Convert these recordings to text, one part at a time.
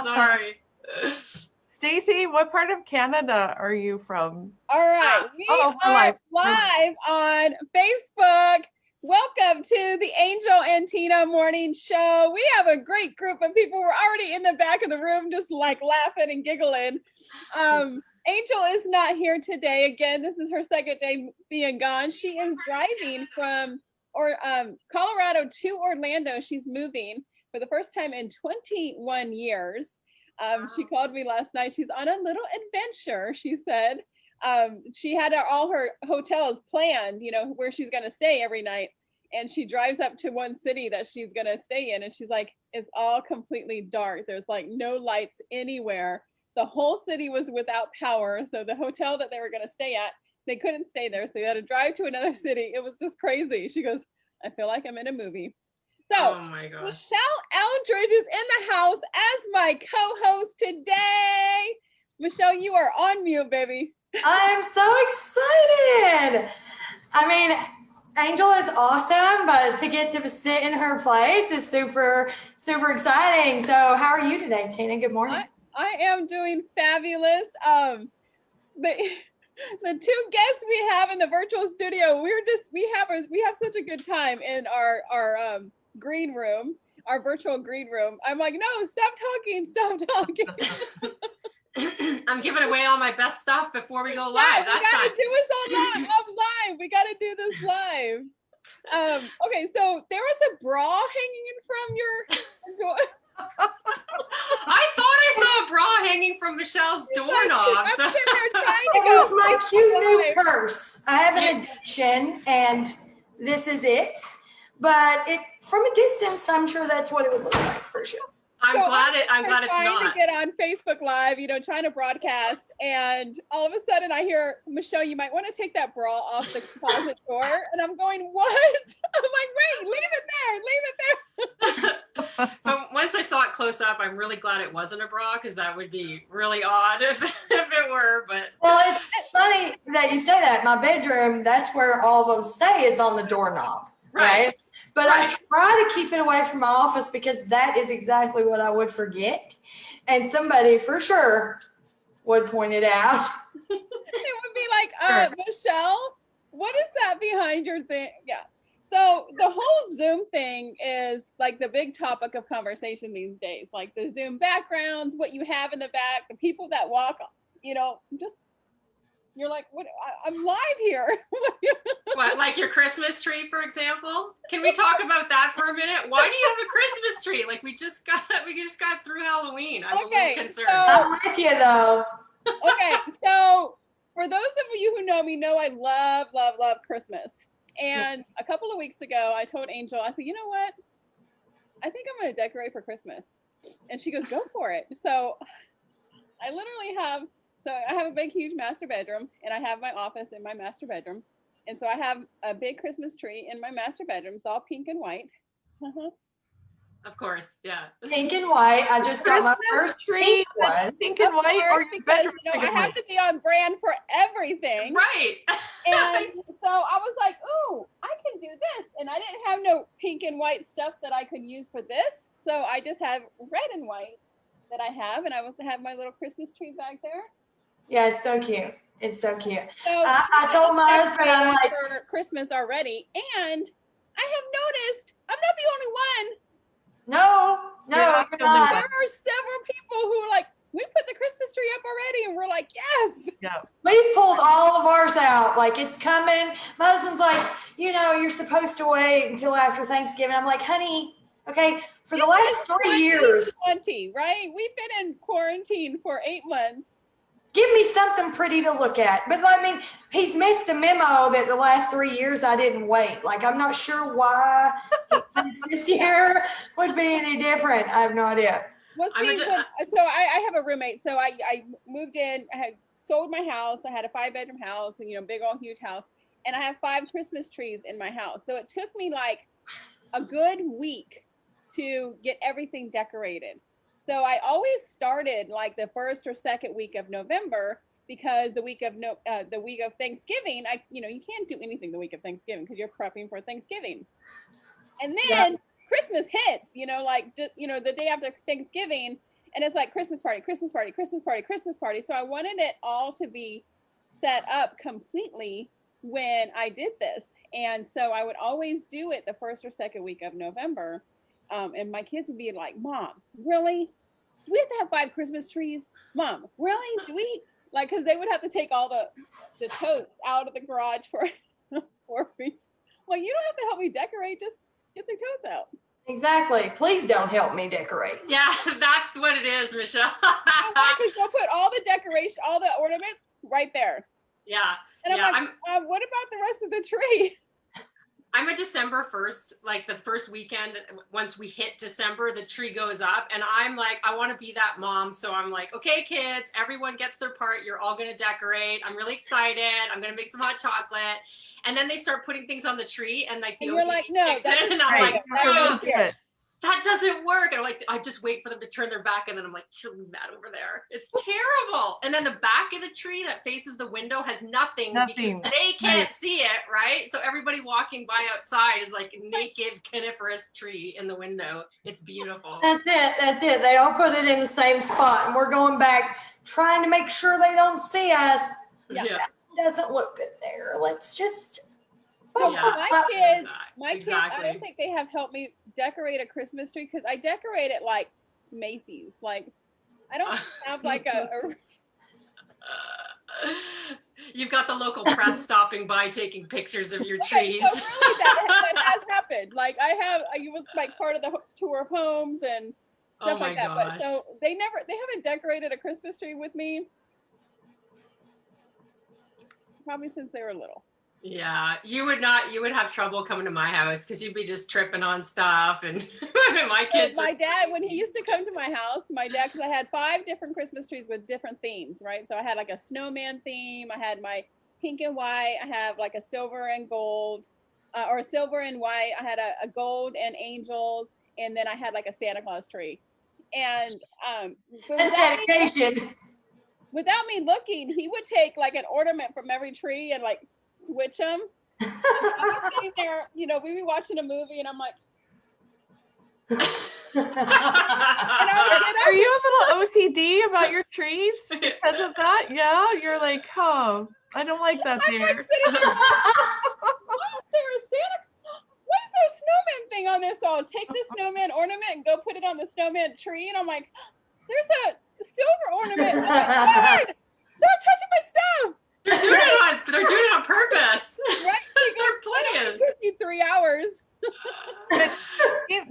Sorry. Stacy, what part of Canada are you from? All right, we we're are live. live on Facebook. Welcome to the Angel and Tina Morning Show. We have a great group of people. We're already in the back of the room, just like laughing and giggling. Angel is not here today. Again, this is her second day being gone. She is driving from Colorado to Orlando. She's moving for the first time in 21 years. She called me last night. She's on a little adventure, she said. She had all her hotels planned, where she's going to stay every night. And she drives up to one city that she's going to stay in. And she's like, it's all completely dark. There's like no lights anywhere. The whole city was without power. So the hotel that they were going to stay at, they couldn't stay there. So they had to drive to another city. It was just crazy. She goes, I feel like I'm in a movie. So, oh my gosh. Michelle Eldridge is in the house as my co-host today. Michelle, you are on mute, baby. I'm so excited. I mean, Angel is awesome, but to get to sit in her place is super, super exciting. So how are you today, Tina? Good morning. I am doing fabulous. The two guests we have in the virtual studio, we have such a good time in our green room, our virtual green room. I'm like, no, stop talking. I'm giving away all my best stuff before we go live. Yeah, we gotta do this live. We gotta do this live. Okay, so there was a bra hanging from your I thought I saw a bra hanging from Michelle's doorknob. So. It was my cute new purse. I have an addiction, and this is it. But from a distance, I'm sure that's what it would look like for sure. I'm glad it's not. Trying to get on Facebook Live, trying to broadcast, and all of a sudden I hear, Michelle, you might want to take that bra off the closet door, and I'm going, what? I'm like, wait, leave it there. But once I saw it close up, I'm really glad it wasn't a bra, because that would be really odd if it were. But well, it's funny that you say that. My bedroom, that's where all of them stay, is on the doorknob, right? But I try to keep it away from my office because that is exactly what I would forget. And somebody for sure would point it out. It would be like, Michelle, what is that behind your thing? Yeah. So the whole Zoom thing is like the big topic of conversation these days, like the Zoom backgrounds, what you have in the back, the people that walk, just, you're like, what? I'm live here. What, like your Christmas tree, for example? Can we talk about that for a minute? Why do you have a Christmas tree? Like we just got through Halloween. I'm a little concerned. I'm with you though. Okay, so for those of you who know me, know I love Christmas. And a couple of weeks ago, I told Angel, I said, you know what? I think I'm going to decorate for Christmas. And she goes, go for it. So I literally have a big, huge master bedroom, and I have my office in my master bedroom. And so I have a big Christmas tree in my master bedroom. It's all pink and white. Of course, yeah. Pink and white. I just got my first pink one. Pink and white, or your bedroom? I have to be on brand for everything. Right. And so I was like, ooh, I can do this. And I didn't have no pink and white stuff that I could use for this. So I just have red and white that I have. And I want to have my little Christmas tree back there. Yeah, it's so cute. It's so cute. So I told my husband, I'm like, for Christmas already, and I have noticed I'm not the only one. No, you're not. There are several people who are like, we put the Christmas tree up already, and we're like, yes. Yeah. We've pulled all of ours out. Like, it's coming. My husband's like, you're supposed to wait until after Thanksgiving. I'm like, honey, okay, for the last 3 years. 20, right? We've been in quarantine for 8 months. Give me something pretty to look at. But I mean, he's missed the memo that the last 3 years I didn't wait. Like, I'm not sure why this year would be any different. I have no idea. Well, see, so I have a roommate. So I moved in. I had sold my house. I had a 5-bedroom house, and big old huge house. And I have 5 Christmas trees in my house. So it took me like a good week to get everything decorated. So I always started like the first or second week of November, because the week of Thanksgiving, you can't do anything the week of Thanksgiving because you're prepping for Thanksgiving. And then Christmas hits, the day after Thanksgiving, And it's like Christmas party, Christmas party, Christmas party, Christmas party. So I wanted it all to be set up completely when I did this. And so I would always do it the first or second week of November. And my kids would be like, Mom, really? Do we have to have 5 Christmas trees? Mom, really? Do we? Like, because they would have to take all the totes out of the garage for me. Well, you don't have to help me decorate. Just get the totes out. Exactly. Please don't help me decorate. Yeah, that's what it is, Michelle. Because they'll put all the decoration, all the ornaments right there. Yeah. And I'm yeah, like, what about the rest of the tree? I'm a December 1st, like the first weekend, once we hit December, the tree goes up and I'm like, I want to be that mom. So I'm like, okay, kids, everyone gets their part. You're all going to decorate. I'm really excited. I'm going to make some hot chocolate. And then they start putting things on the tree and like the And you're OCD like, no, kicks that's in and I'm right. like, Oh, that doesn't work. And I'm like, I just wait for them to turn their back and then I'm like, leave that over there. It's terrible. And then the back of the tree that faces the window has nothing. Because they can't see it, right? So everybody walking by outside is like a naked coniferous tree in the window. It's beautiful. That's it. That's it. They all put it in the same spot and we're going back trying to make sure they don't see us. Yeah. That doesn't look good there. Let's just. So Yeah. my kids, I don't think they have helped me decorate a Christmas tree because I decorate it like Macy's. Like, I don't have like a You've got the local press stopping by taking pictures of your trees. So really that has happened. Like I was like part of the tour of homes and stuff like that. Gosh. But so they haven't decorated a Christmas tree with me probably since they were little. Yeah, you would have trouble coming to my house because you'd be just tripping on stuff and my kids. My dad, when he used to come to my house, because I had 5 different Christmas trees with different themes, right? So I had like a snowman theme. I had my pink and white. I have like a silver and gold, or a silver and white. I had a gold and angels, and then I had like a Santa Claus tree. And That's dedication. Without me looking, he would take like an ornament from every tree and like switch them. And I'm sitting there, we'd be watching a movie and I'm like, are you a little OCD about your trees because of that? Yeah, you're like, oh, I don't like that there. Like sitting there, why is there a snowman thing on there? So I'll take the snowman ornament and go put it on the snowman tree and I'm like, there's a silver ornament. I'm like, God, stop touching my stuff. They're doing it on purpose. Right? They're playing. It took you 3 hours. But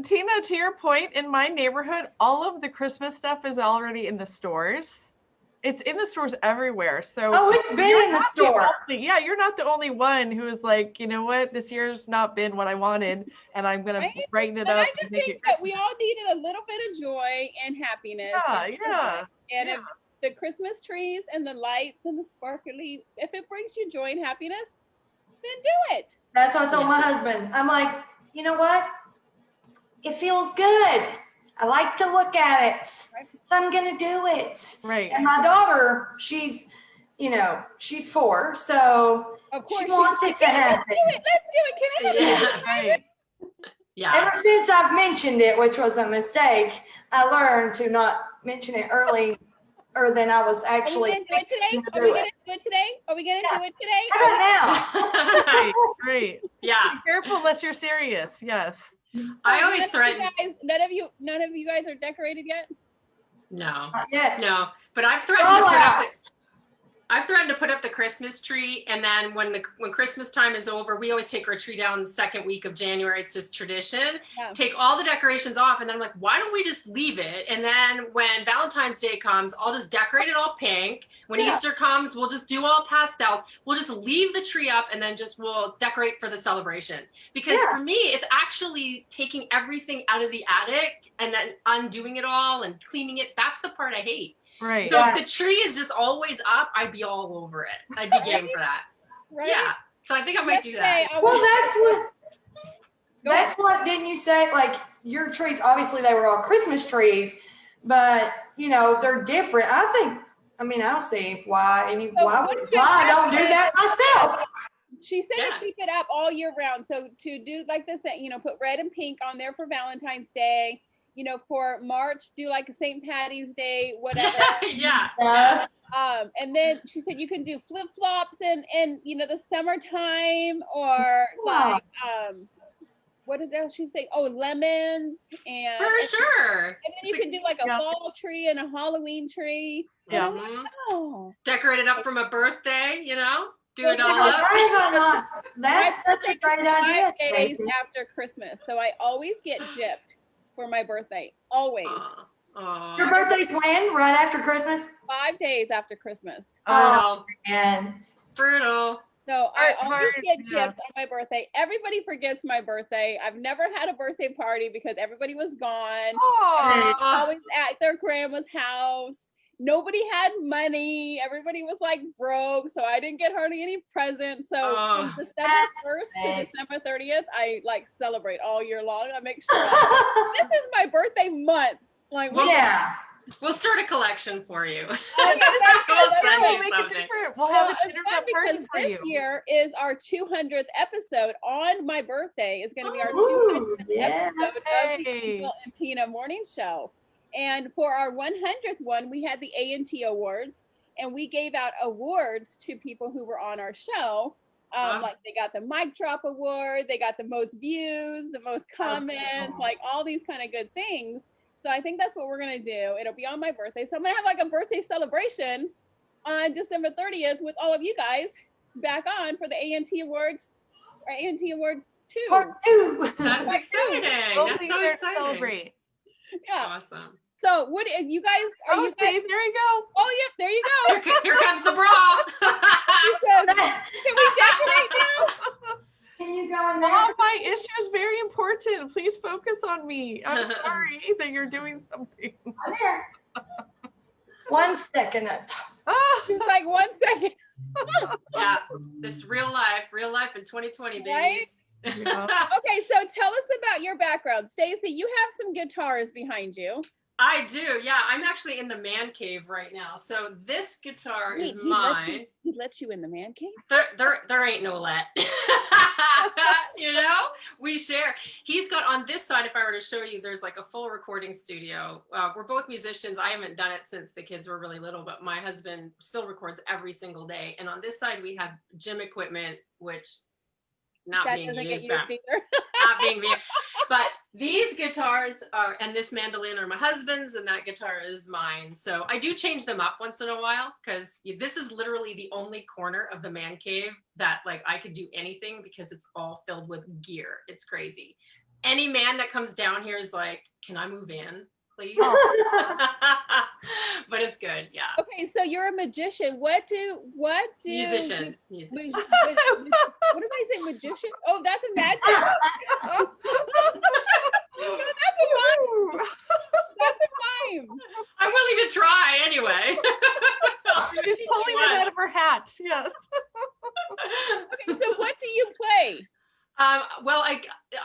Tina, to your point, in my neighborhood, all of the Christmas stuff is already in the stores. It's in the stores everywhere. So it's been in the store. You're not the only one who is like, you know what, this year's not been what I wanted, and I'm gonna brighten it up. I just think that we all needed a little bit of joy and happiness. Yeah. And if the Christmas trees and the lights and the sparkly, if it brings you joy and happiness, then do it. That's what I told my husband. I'm like, you know what? It feels good. I like to look at it. So I'm going to do it. Right. And my daughter, she's 4. So of course she wants it to happen. Let's do it. Can I have it? Right. Yeah. Ever since I've mentioned it, which was a mistake, I learned to not mention it earlier than I was actually fixing to do it. Are we going to do it today? How about now? Great. Yeah. Be careful unless you're serious. Yes. I always threaten. None of you guys are decorated yet? No. Not yet. No. But I've threatened to put up the Christmas tree, and then when Christmas time is over, we always take our tree down the second week of January. It's just tradition. Yeah. Take all the decorations off, and then I'm like, why don't we just leave it? And then when Valentine's Day comes, I'll just decorate it all pink. When Easter comes, we'll just do all pastels. We'll just leave the tree up, and then we'll decorate for the celebration. Because for me, it's actually taking everything out of the attic and then undoing it all and cleaning it. That's the part I hate. Right. So if the tree is just always up, I'd be all over it. I'd be game for that. Right? Yeah. So I think I might do that. Well, that's what, didn't you say? Like your trees, obviously they were all Christmas trees, but they're different. I don't see why I don't do that myself. She said to keep it up all year round. So to do like this, put red and pink on there for Valentine's Day. for March, do like a St. Patty's Day, whatever. Yeah. Stuff. And then she said you can do flip flops in the summertime, or like what did else she say? Oh, lemons For sure. And then you can do like a fall tree and a Halloween tree. Yeah. And I'm like, oh. Decorate it up from a birthday, do Well, it all so up. Why have I not? That's My such a birthday great is idea. 5 days Stacy. after Christmas, so I always get gypped for my birthday. Always. Your birthday's when? Right after Christmas? 5 days after Christmas. Brutal. And Brutal. So I always get yeah. gypped on my birthday. Everybody forgets my birthday. I've never had a birthday party because everybody was gone. Aw. Always at their grandma's house. Nobody had money. Everybody was like broke, so I didn't get hardly any presents. So from December 1st to December 30th, I like celebrate all year long. I make sure this is my birthday month. Like, yeah. We'll start a collection for you. Oh, We'll send We'll you make it something. different. We'll have an it's fun internet party because for this you. year is our 200th episode on my birthday. It's going to be our Ooh, 200th yes. episode of the Hey. Angel and Tina Morning Show. And for our 100th one, we had the A&T Awards, and we gave out awards to people who were on our show. Like they got the mic drop award, they got the most views, the most comments, like all these kind of good things. So I think that's what we're gonna do. It'll be on my birthday. So I'm gonna have like a birthday celebration on December 30th with all of you guys back on for the A&T Awards or A&T Award 2. Part 2. That's exciting. We'll That's be so there to exciting. celebrate. Yeah. Awesome. So what you guys are Oh, you guys? see, there you go. Oh yeah, there you go. Here comes the bra. She says, can we decorate now? Can you go in there? Mom, my issue is very important. Please focus on me. I'm sorry that you're doing something. I'm here. 1 second. Ah. She's like 1 second. Yeah, this real life in 2020, babies. Yeah. Okay, so tell us about your background. Stacy, you have some guitars behind you. I do. Yeah, I'm actually in the man cave right now. So this guitar is mine. He let you in the man cave? There ain't no let. We share. He's got on this side, if I were to show you, there's like a full recording studio. We're both musicians. I haven't done it since the kids were really little, but my husband still records every single day. And on this side, we have gym equipment, which not That being doesn't used, get used either. not being used. But these guitars are, and this mandolin are my husband's, and that guitar is mine. So I do change them up once in a while, because this is literally the only corner of the man cave that like I could do anything, because it's all filled with gear. It's crazy. Any man that comes down here is like, can I move in, please? But it's good, yeah. Okay, so you're a magician. What do Musician. what did I say? Magician? Oh, that's a magic. That's a mime. That's a mime. I'm willing to try anyway. She's pulling it out of her hat. Yes. Okay, so what do you play? Well,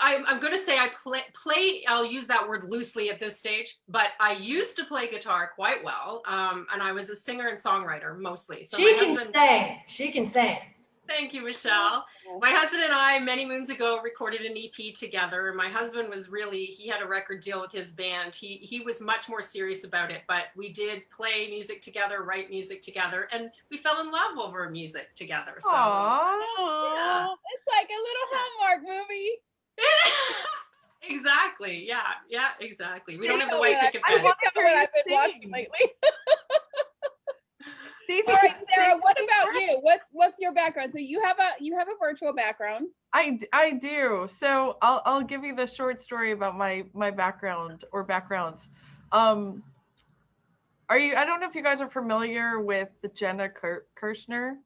I'm going to say I play, I'll use that word loosely at this stage, but I used to play guitar quite well. And I was a singer and songwriter mostly. So She can sing. She can sing. Thank you, Michelle. My husband and I, many moons ago, recorded an EP together. My husband was he had a record deal with his band. He was much more serious about it, but we did play music together, write music together, and we fell in love over music together. So Aww. yeah. It's like a little Hallmark movie. Exactly. Yeah, exactly. We don't have the know white what picket I fence. know what I've been Sing. watching lately. Stacy, All right, Sarah, what about you? What's your background? So you have a virtual background. I do. So I'll give you the short story about my background or backgrounds. I don't know if you guys are familiar with the Jenna Kirshner.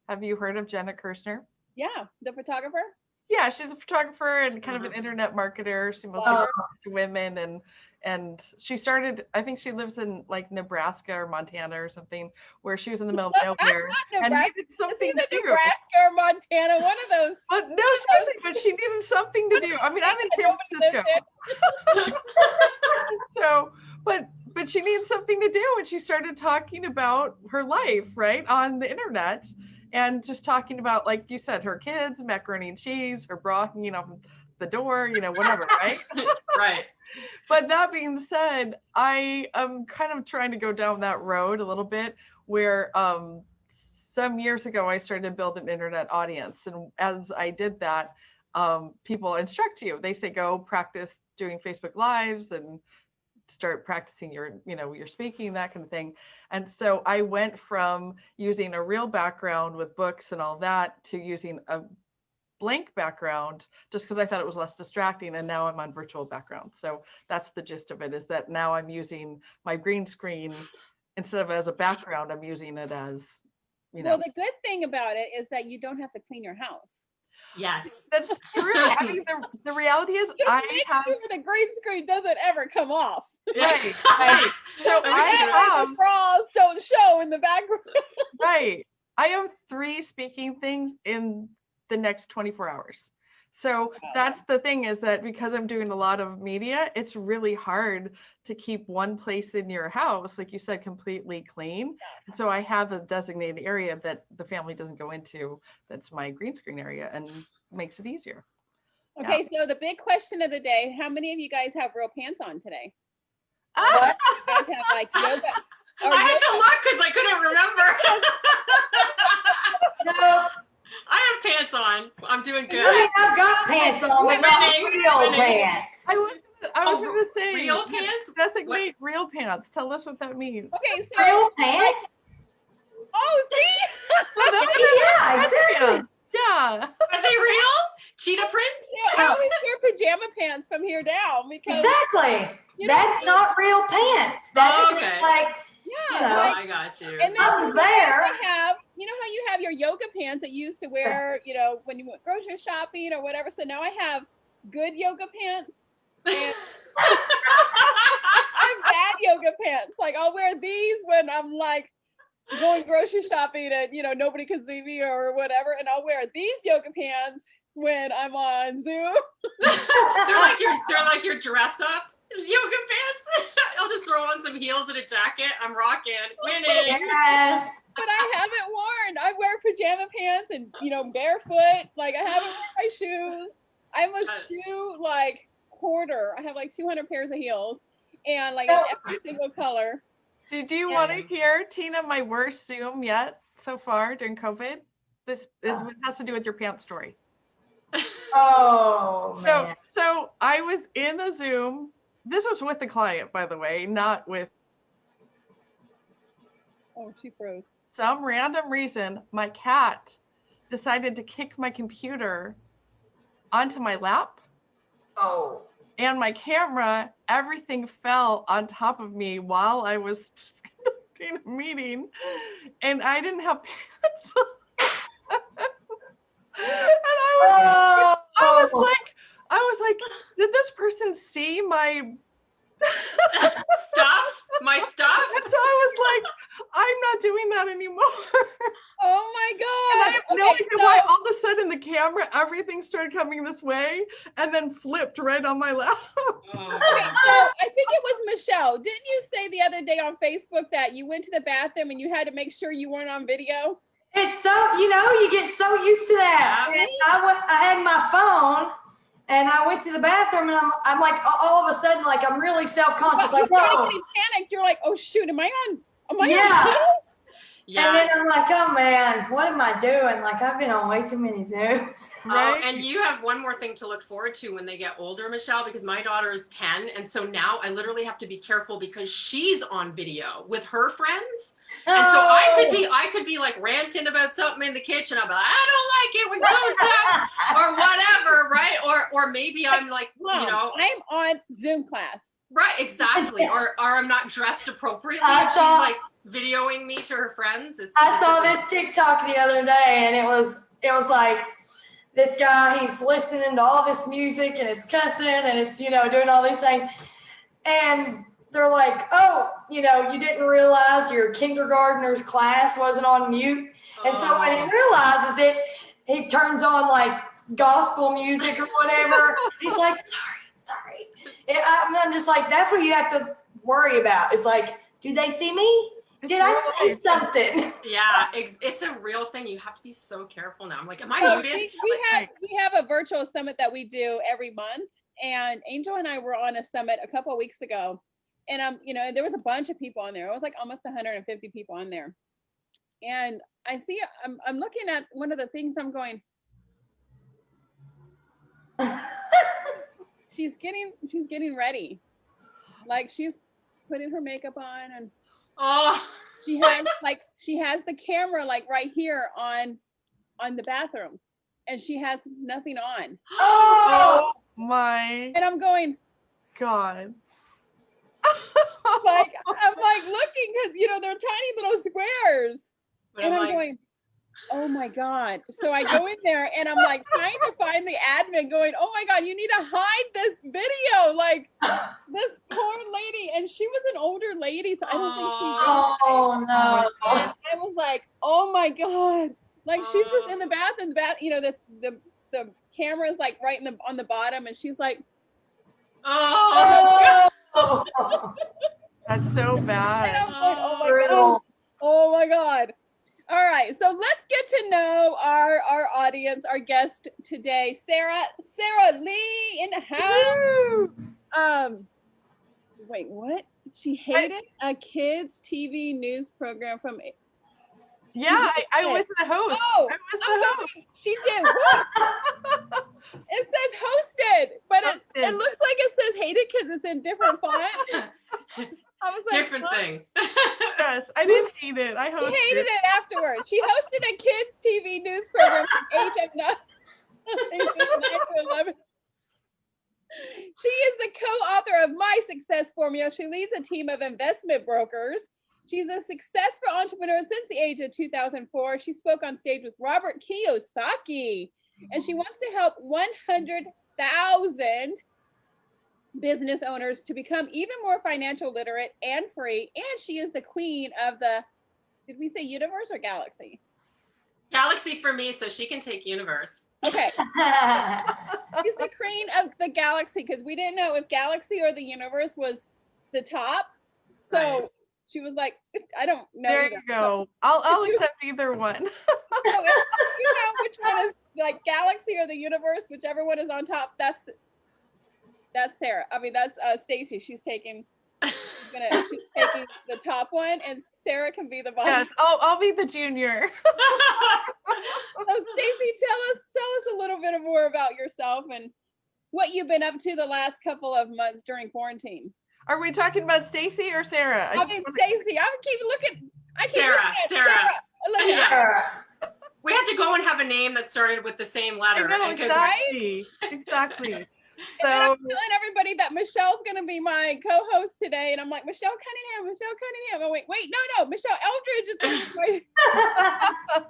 Have you heard of Jenna Kirshner? Yeah, the photographer. Yeah, she's a photographer and kind of an internet marketer. She mostly works to women and she started, I think she lives in like Nebraska or Montana or something, where she was in the middle of nowhere and needed something to do. Nebraska or Montana, one of those. But no, seriously, but she needed something to do. I mean, I'm in San Francisco. So, but she needed something to do, and she started talking about her life, right, on the internet, and just talking about, like you said, her kids, macaroni and cheese, her bra hanging off the door, whatever, right? Right. But that being said, I am kind of trying to go down that road a little bit where some years ago I started to build an internet audience. And as I did that, people instruct you. They say, go practice doing Facebook Lives and start practicing your speaking, that kind of thing. And so I went from using a real background with books and all that to using a blank background just because I thought it was less distracting, and now I'm on virtual background. So that's the gist of it, is that now I'm using my green screen instead of as a background, I'm using it as, Well, the good thing about it is that you don't have to clean your house. Yes. That's true. I mean, the reality is Just make sure the green screen doesn't ever come off. Right. So the frogs don't show in the background. Right. I have 3 speaking things in the next 24 hours. So that's the thing, is that because I'm doing a lot of media, it's really hard to keep one place in your house, like you said, completely clean. And so I have a designated area that the family doesn't go into. That's my green screen area, and makes it easier. Okay, so the big question of the day, how many of you guys have real pants on today? What? You guys have like yoga? I had to look because I couldn't remember. No, I have pants on. I'm doing I good. mean, I've got pants on, but not real Winning. pants. I was going to say, real pants? Designate real pants. Tell us what that means. Okay, so Real pants? oh, see, Yeah, exactly. Yeah. Are they real? Cheetah print? I always wear pajama pants from here down because Exactly. you know, That's not real pants. That's Oh, just okay. like, yeah, you know, like, I got you. and then something's there. you know how you have your yoga pants that you used to wear, you know, when you went grocery shopping or whatever. So now I have good yoga pants and bad yoga pants. Like I'll wear these when I'm like going grocery shopping and nobody can see me or whatever, and I'll wear these yoga pants when I'm on Zoom. they're like your dress up yoga pants. I'll just throw on some heels and a jacket. I'm rocking. Winning. Yes. But I haven't worn. I wear pajama pants and barefoot. Like I haven't worn my shoes. I'm a shoe like hoarder. I have like 200 pairs of heels and like every single color. Did you want to hear, Tina, my worst Zoom yet so far during COVID? This has to do with your pants story. Oh, man. So I was in a Zoom. This was with the client, by the way, not with. Oh, she froze. Some random reason, my cat decided to kick my computer onto my lap. Oh. And my camera, everything fell on top of me while I was in a meeting, and I didn't have pants on. And I was like, did this person see my my stuff? And so I was like, I'm not doing that anymore. Oh my God. And I have no idea why all of a sudden the camera, everything started coming this way and then flipped right on my lap. Okay, so I think it was Michelle. Didn't you say the other day on Facebook that you went to the bathroom and you had to make sure you weren't on video? It's so, you get so used to that. Yeah. And I had my phone and I went to the bathroom and I'm like, all of a sudden, like, I'm really self-conscious. Like, You're whoa. getting panicked. You're like, oh shoot, am I on Yeah. video? Yeah. And then I'm like, oh man, what am I doing? Like, I've been on way too many Zooms. Right? And you have one more thing to look forward to when they get older, Michelle, because my daughter is 10. And so now I literally have to be careful because she's on video with her friends. And so I could be like ranting about something in the kitchen. I'll be like, I don't like it when so-and-so or whatever, right? Or maybe I'm like, Mom, I'm on Zoom class. Right, exactly. or I'm not dressed appropriately. She's like videoing me to her friends. I saw this TikTok the other day and it was like this guy, he's listening to all this music and it's cussing and it's, doing all these things. And they're like, oh, you didn't realize your kindergartner's class wasn't on mute. And so when he realizes it, he turns on like gospel music or whatever. He's like, sorry. And I'm just like, that's what you have to worry about. It's like, do they see me? Did I say something? Yeah, it's a real thing. You have to be so careful now. I'm like, am I muted? We have a virtual summit that we do every month. and Angel and I were on a summit a couple of weeks ago, and there was a bunch of people on there. It was like almost 150 people on there, and I'm looking at one of the things. I'm going, she's getting ready, like she's putting her makeup on, and she has the camera like right here on the bathroom, and she has nothing on. Oh my! And I'm going, God. like I'm like looking because they're tiny little squares, But and I'm like, going, oh my God. So I go in there and I'm like trying to find the admin, going, oh my God, you need to hide this video, like this poor lady. And she was an older lady, so I don't think she was. Oh no! And I was like, oh my God, like she's just in the bath, the camera is like right on the bottom, and she's like, Oh, That's so and bad. I'm going, oh my God, brutal. oh my God. All right, so let's get to know our audience, our guest today, Sarah Lee in the house. Wait, what? She hated a kids TV news program from. Yeah, I was the host. Oh, I was the host. she did what? It says hosted, but it Hosted. looks like it says hated because it's in different font. I was like, different huh? thing. Yes, I didn't hate it. I She hosted. hated it afterwards. She hosted a kids TV news program from age of 9 to 11. She is the co-author of My Success Formula. She leads a team of investment brokers. She's a successful entrepreneur since the age of 2004. She spoke on stage with Robert Kiyosaki, and she wants to help 100,000 business owners to become even more financial literate and free. And she is the queen of the, did we say universe or galaxy? Galaxy for me, so she can take universe. Okay. She's the queen of the galaxy because we didn't know if galaxy or the universe was the top. So Right. she was like, I don't know. There either. you go. I'll accept either one. So if you know which one is like galaxy or the universe, whichever one is on top, that's Sarah. I mean, that's Staci. She's taking the top one, and Sarah can be the bottom. Yes, I'll be the junior. So Staci, tell us a little bit more about yourself and what you've been up to the last couple of months during quarantine. Are we talking about Staci or Sarah? I mean, Staci, I keep looking at Sarah. Look at Yeah. her. We had to go and have a name that started with the same letter. I know, and could- exactly. Exactly. And then So I'm telling everybody that Michelle's going to be my co-host today, and I'm like, Michelle Cunningham. Oh, wait, no, Michelle Eldridge is going to be my.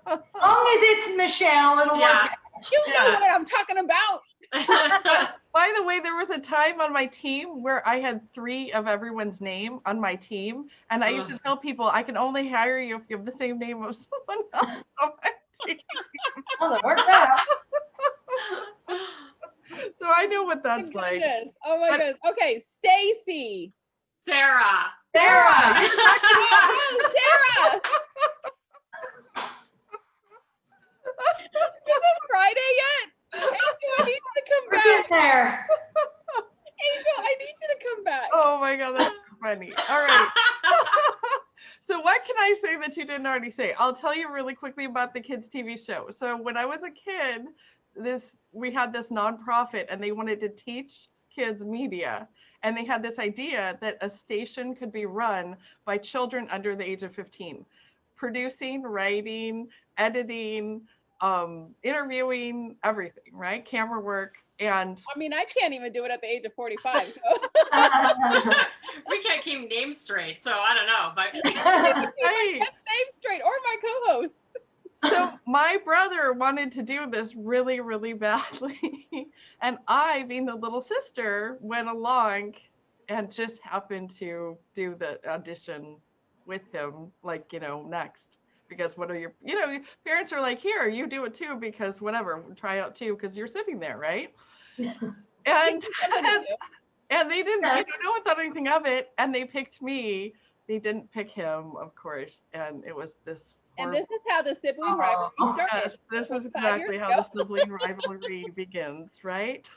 As long as it's Michelle, it'll Yeah. work. You know what I'm talking about. by the way, there was a time on my team where I had 3 of everyone's name on my team, and I used to tell people I can only hire you if you have the same name of someone else on my team. Oh, that works out. So I know what that's like. Oh my goodness. Okay, Staci. Sarah. Sarah. Oh, Sarah. Is it Friday yet? Angel, I need you to come We're back. getting there. Angel, I need you to come back. Oh my God, that's so funny. All right. So what can I say that you didn't already say? I'll tell you really quickly about the kids TV show. So when I was a kid, we had this nonprofit and they wanted to teach kids media. And they had this idea that a station could be run by children under the age of 15. Producing, writing, editing, interviewing, everything, right? Camera work. And I mean, I can't even do it at the age of 45. So We can't keep names straight, so I don't know. But right. that's name straight, or my co-host. So my brother wanted to do this really, really badly. And I, being the little sister, went along and just happened to do the audition with him, like, next. Because what are your parents are like, here, you do it too, because whatever, try out too, because you're sitting there, right? And they didn't, no one thought anything of it. And they picked me. They didn't pick him, of course. And it was this. And this is how the sibling rivalry started. Yes, this is exactly how the sibling rivalry begins, right?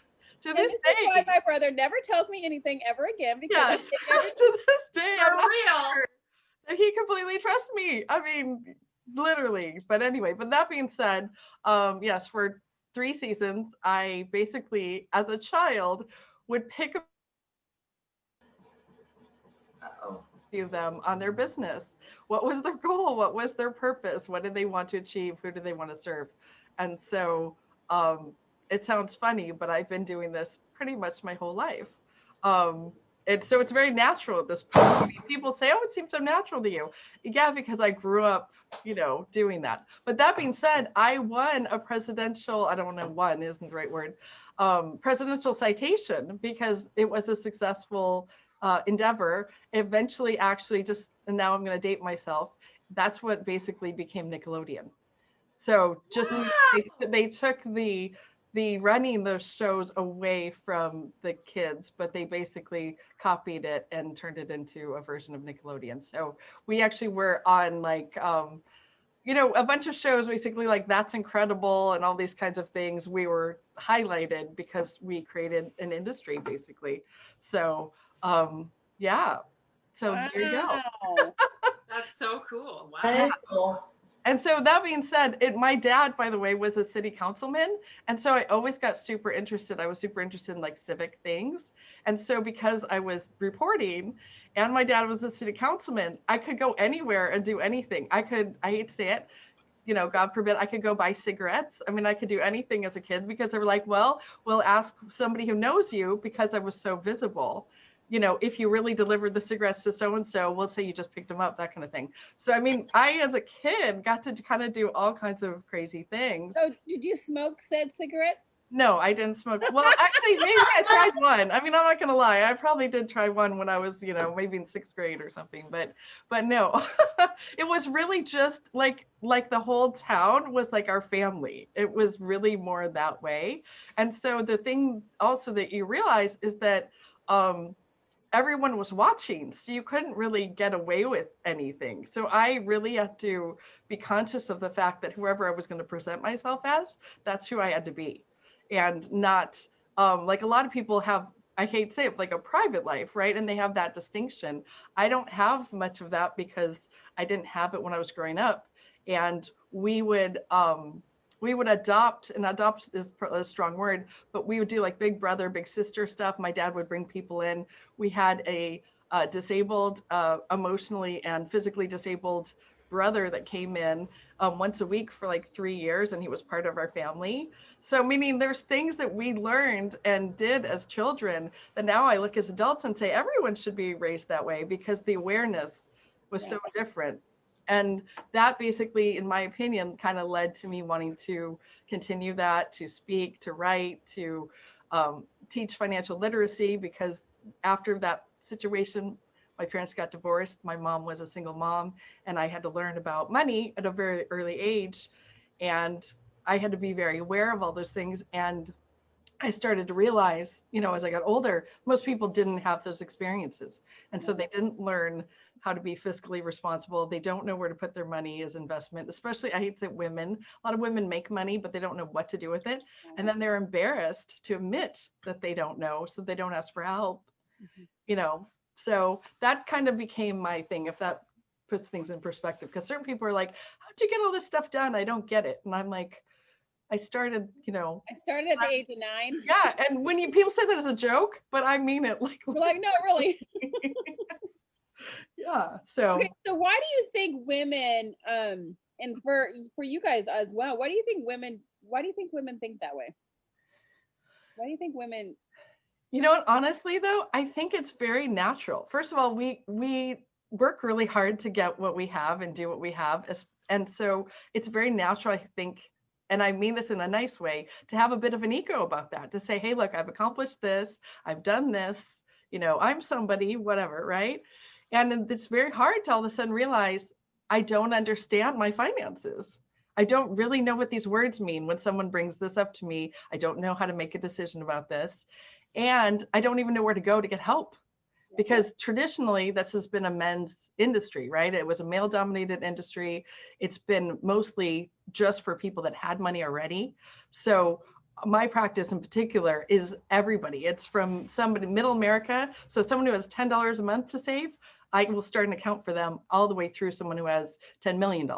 To And this this day. is why my brother never tells me anything ever again, because Yeah, to this day, For I'm not real. sure that he completely trusts me. I mean, literally. But anyway, but that being said, yes, for 3 seasons, I basically, as a child, would pick a Uh-oh. few of them on their business. What was their goal? What was their purpose? What did they want to achieve? Who do they want to serve? And so um, it sounds funny, but I've been doing this pretty much my whole life. Um, so it's very natural at this point. I mean, people say, "Oh, it seems so natural to you." Yeah, because I grew up, doing that. But that being said, I won a presidential. I don't know, won isn't the right word. Presidential citation because it was a successful endeavor. Eventually, actually, and now I'm going to date myself. That's what basically became Nickelodeon. So just they took the running those shows away from the kids, but they basically copied it and turned it into a version of Nickelodeon. So we actually were on like a bunch of shows basically like That's Incredible and all these kinds of things. We were highlighted because we created an industry basically. So yeah. So there you go. Wow. That's so cool. Wow. That is cool. And so that being said, my dad, by the way, was a city councilman. And so I always got super interested. I was super interested in like civic things. And so because I was reporting and my dad was a city councilman, I could go anywhere and do anything. I hate to say it, God forbid, I could go buy cigarettes. I mean, I could do anything as a kid because they were like, well, we'll ask somebody who knows you because I was so visible. If you really delivered the cigarettes to so-and-so, we'll say you just picked them up, that kind of thing. So, I mean, I, as a kid, got to kind of do all kinds of crazy things. So did you smoke said cigarettes? No, I didn't smoke. Well, actually, maybe I tried one. I mean, I'm not going to lie. I probably did try one when I was, maybe in 6th grade or something, but no, it was really just like the whole town was like our family. It was really more that way. And so the thing also that you realize is that, everyone was watching, so you couldn't really get away with anything. So I really had to be conscious of the fact that whoever I was going to present myself as, that's who I had to be, and not like a lot of people have, I hate to say it, like a private life, right? And they have that distinction. I don't have much of that because I didn't have it when I was growing up. And we would adopt, and adopt is a strong word, but we would do like big brother, big sister stuff. My dad would bring people in. We had a disabled, emotionally and physically disabled brother that came in once a week for like 3 years, and he was part of our family. So meaning there's things that we learned and did as children that now I look as adults and say everyone should be raised that way because the awareness was so different. And that basically, in my opinion, kind of led to me wanting to continue that, to speak, to write, to teach financial literacy, because after that situation, my parents got divorced. My mom was a single mom, and I had to learn about money at a very early age. And I had to be very aware of all those things. And I started to realize, as I got older, most people didn't have those experiences. And so they didn't learn how to be fiscally responsible. They don't know where to put their money as investment, especially, I hate to say women. A lot of women make money, but they don't know what to do with it. And then they're embarrassed to admit that they don't know, so they don't ask for help, So that kind of became my thing, if that puts things in perspective. Because certain people are like, how'd you get all this stuff done? I don't get it. And I'm like, I started, I started at the age of 9. Yeah, and when people say that as a joke, but I mean it like. We're like, no, really. Yeah. So. Okay, so why do you think women, and for you guys as well, why do you think women think that way? Why do you think women? You know what? Honestly, though, I think it's very natural. First of all, we work really hard to get what we have and do what we have, and so it's very natural, I think. And I mean this in a nice way, to have a bit of an ego about that, to say, hey, look, I've accomplished this, I've done this, I'm somebody, whatever, right? And it's very hard to all of a sudden realize I don't understand my finances. I don't really know what these words mean when someone brings this up to me. I don't know how to make a decision about this. And I don't even know where to go to get help. Because traditionally, this has been a men's industry, right? It was a male-dominated industry. It's been mostly just for people that had money already. So my practice in particular is everybody. It's from somebody middle America. So someone who has $10 a month to save, I will start an account for them all the way through someone who has $10 million.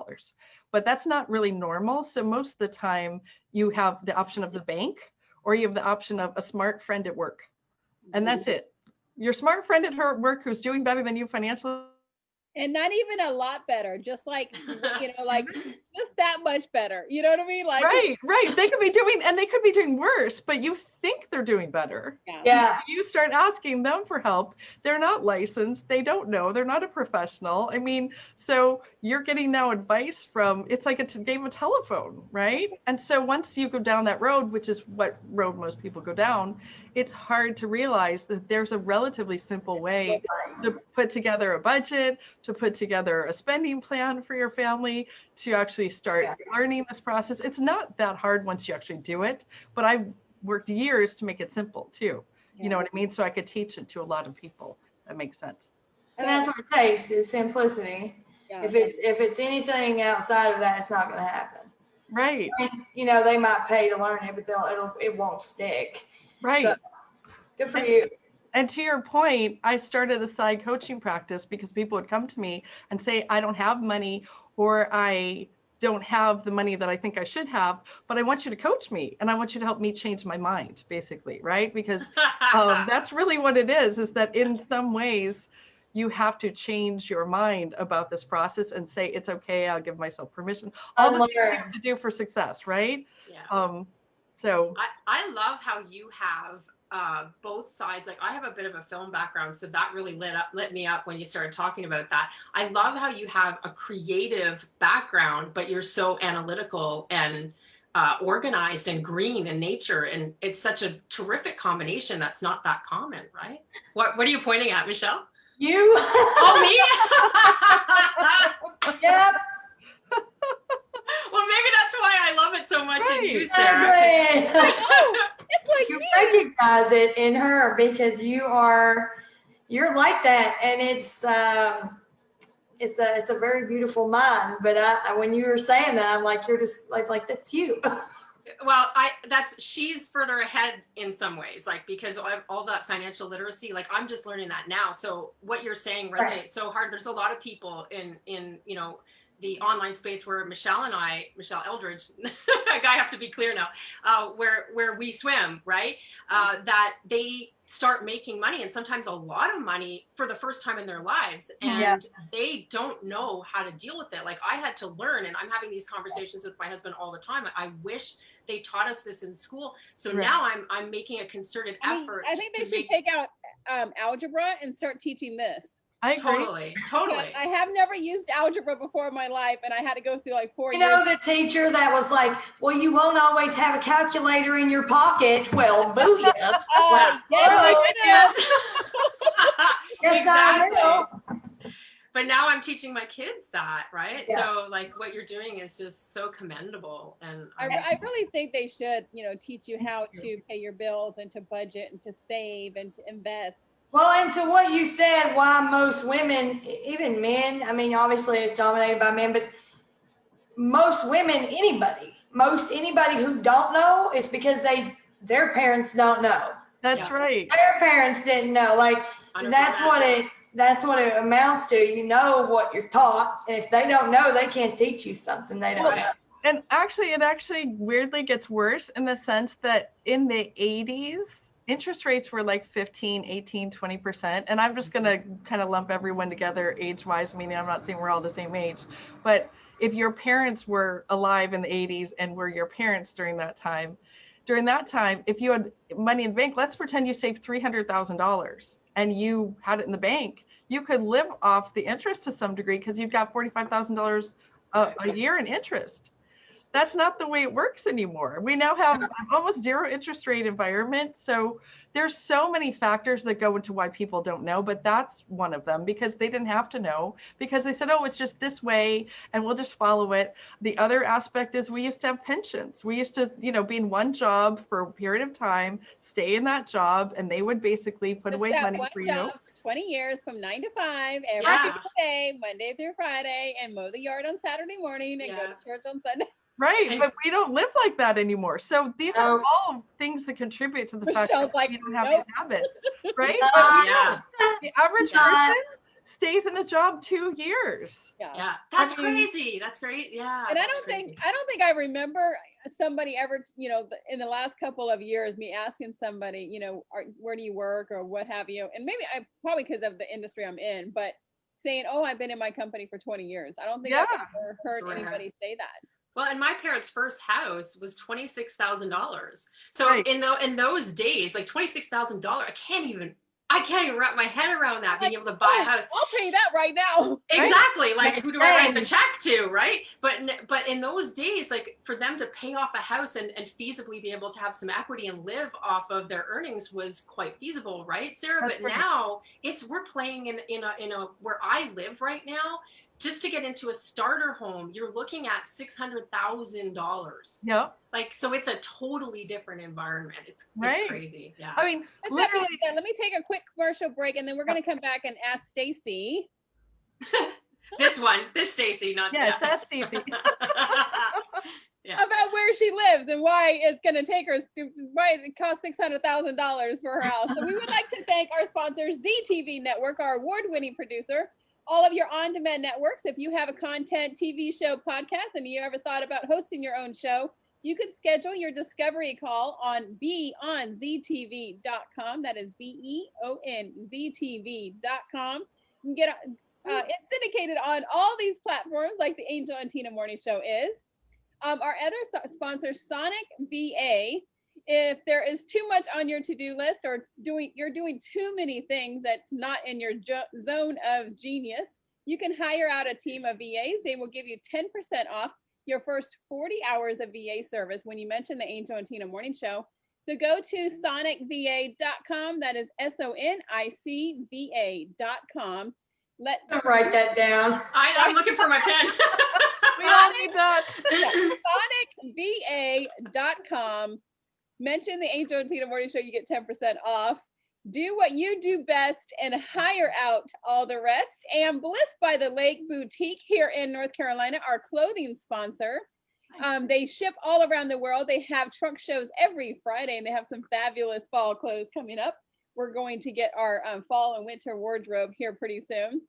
But that's not really normal. So most of the time you have the option of the bank, or you have the option of a smart friend at work. And that's it. Your smart friend at her work who's doing better than you financially. And not even a lot better, just like, like just that much better. You know what I mean? Like, right. They could be doing worse, but you think they're doing better. Yeah. You start asking them for help. They're not licensed. They don't know. They're not a professional. I mean, so you're getting now advice from, it's like a game of telephone, right? And so once you go down that road, which is what road most people go down, it's hard to realize that there's a relatively simple way to put together a budget, to put together a spending plan for your family, to actually start learning this process. It's not that hard once you actually do it, but I've worked years to make it simple too. You know what I mean? So I could teach it to a lot of people. That makes sense. And that's what it takes, is simplicity. Yeah. If it's anything outside of that, it's not going to happen. Right. I mean, they might pay to learn it, but it won't stick. Right. So, good for you. And to your point, I started a side coaching practice because people would come to me and say, I don't have money, or I don't have the money that I think I should have, but I want you to coach me and I want you to help me change my mind, basically, right? Because that's really what it is that in some ways you have to change your mind about this process and say, it's okay, I'll give myself permission. All the things you have to do for success, right? Yeah. So I love how you have both sides. Like, I have a bit of a film background, so that really lit me up when you started talking about that. I love how you have a creative background, but you're so analytical and organized and green in nature, and it's such a terrific combination that's not that common, right? What are you pointing at, Michelle? You. Oh, me? Yep. Well, maybe that's why I love it so much in you, Exactly. Sarah. it's like You me. recognize it in her because you're like that, and it's a very beautiful mind. But when you were saying that, I'm like, you're just like that's you. Well, she's further ahead in some ways, like, because of all that financial literacy, like, I'm just learning that now. So what you're saying resonates so hard. There's a lot of people in the online space where Michelle Eldridge, I have to be clear now, where we swim, right? That they start making money, and sometimes a lot of money, for the first time in their lives, and they don't know how to deal with it. Like, I had to learn, and I'm having these conversations with my husband all the time. I wish they taught us this in school. So now I'm making a concerted effort. I think they should take out algebra and start teaching this. I agree. Totally. I have never used algebra before in my life, and I had to go through like 4 years. The teacher that was like, well, you won't always have a calculator in your pocket. Well, booyah. Yes, Exactly. But now I'm teaching my kids that, right? Yeah. So, like, what you're doing is just so commendable. And I really think they should, teach you how to pay your bills and to budget and to save and to invest. Well, and to what you said, why most women, even men, I mean, obviously it's dominated by men, but most women, anybody who don't know, is because their parents don't know. That's right. Their parents didn't know. Like, 100%. that's what it amounts to. You know what you're taught. And if they don't know, they can't teach you something they don't know. And actually, it actually weirdly gets worse in the sense that in the 80s, interest rates were like 15, 18, 20%. And I'm just going to kind of lump everyone together age-wise, meaning I'm not saying we're all the same age. But if your parents were alive in the 80s and were your parents during that time, if you had money in the bank, let's pretend you saved $300,000 and you had it in the bank, you could live off the interest to some degree because you've got $45,000 a year in interest. That's not the way it works anymore. We now have almost zero interest rate environment. So there's so many factors that go into why people don't know, but that's one of them, because they didn't have to know, because they said, oh, it's just this way and we'll just follow it. The other aspect is we used to have pensions. We used to, be in one job for a period of time, stay in that job, and they would basically put away money for you. For 20 years from 9 to 5 every single day, Monday through Friday, and mow the yard on Saturday morning and go to church on Sunday. Right, And- but we don't live like that anymore. So these are No. all things that contribute to the fact Michelle's that like, we don't have nope. these habits, right? No, But Yeah. the average Not- person stays in a job 2 years. Yeah, that's I mean- crazy. That's great. Yeah. And I that's don't crazy. think I remember somebody ever, in the last couple of years, me asking somebody, where do you work or what have you? And maybe probably because of the industry I'm in, but saying, oh, I've been in my company for 20 years. I don't think I've Yeah. ever heard Sure. anybody say that. Well, and my parents' first house was $26,000. So Right. in those days, like $26,000, I can't even wrap my head around that, being Like, able to buy a oh, house. I'll pay that right now. Exactly. Like, who do I write the Same. check to, right? But in those days, like, for them to pay off a house and feasibly be able to have some equity and live off of their earnings was quite feasible, right, Sarah? That's But right. now we're playing in a where I live right now. Just to get into a starter home, you're looking at $600,000. Yep. Like, so it's a totally different environment. It's Right. crazy. Yeah. I mean, With that being literally, said, let me take a quick commercial break, and then we're going to come back and ask Stacy this Staci, not yes, yeah. that's easy. about where she lives and why it's going to take her, why it costs $600,000 for her house. So we would like to thank our sponsor, ZTV Network, our award-winning producer, all of your on-demand networks. If you have a content TV show podcast and you ever thought about hosting your own show, you can schedule your discovery call on beonztv.com. That is beonztv.com. You can get it's syndicated on all these platforms like the Angel and Tina Morning Show is. Our other sponsor, Sonic VA. If there is too much on your to-do list or you're doing too many things that's not in your zone of genius, you can hire out a team of VAs. They will give you 10% off your first 40 hours of VA service when you mention the Angel and Tina Morning Show. So go to sonicva.com. That is SONICVA.com. Write that down. I'm looking for my pen. We all need that. sonicva.com. Mention the Angel and Tina Morning Show, you get 10% off. Do what you do best and hire out all the rest. And Bliss by the Lake Boutique here in North Carolina, our clothing sponsor. They ship all around the world. They have truck shows every Friday, and they have some fabulous fall clothes coming up. We're going to get our fall and winter wardrobe here pretty soon.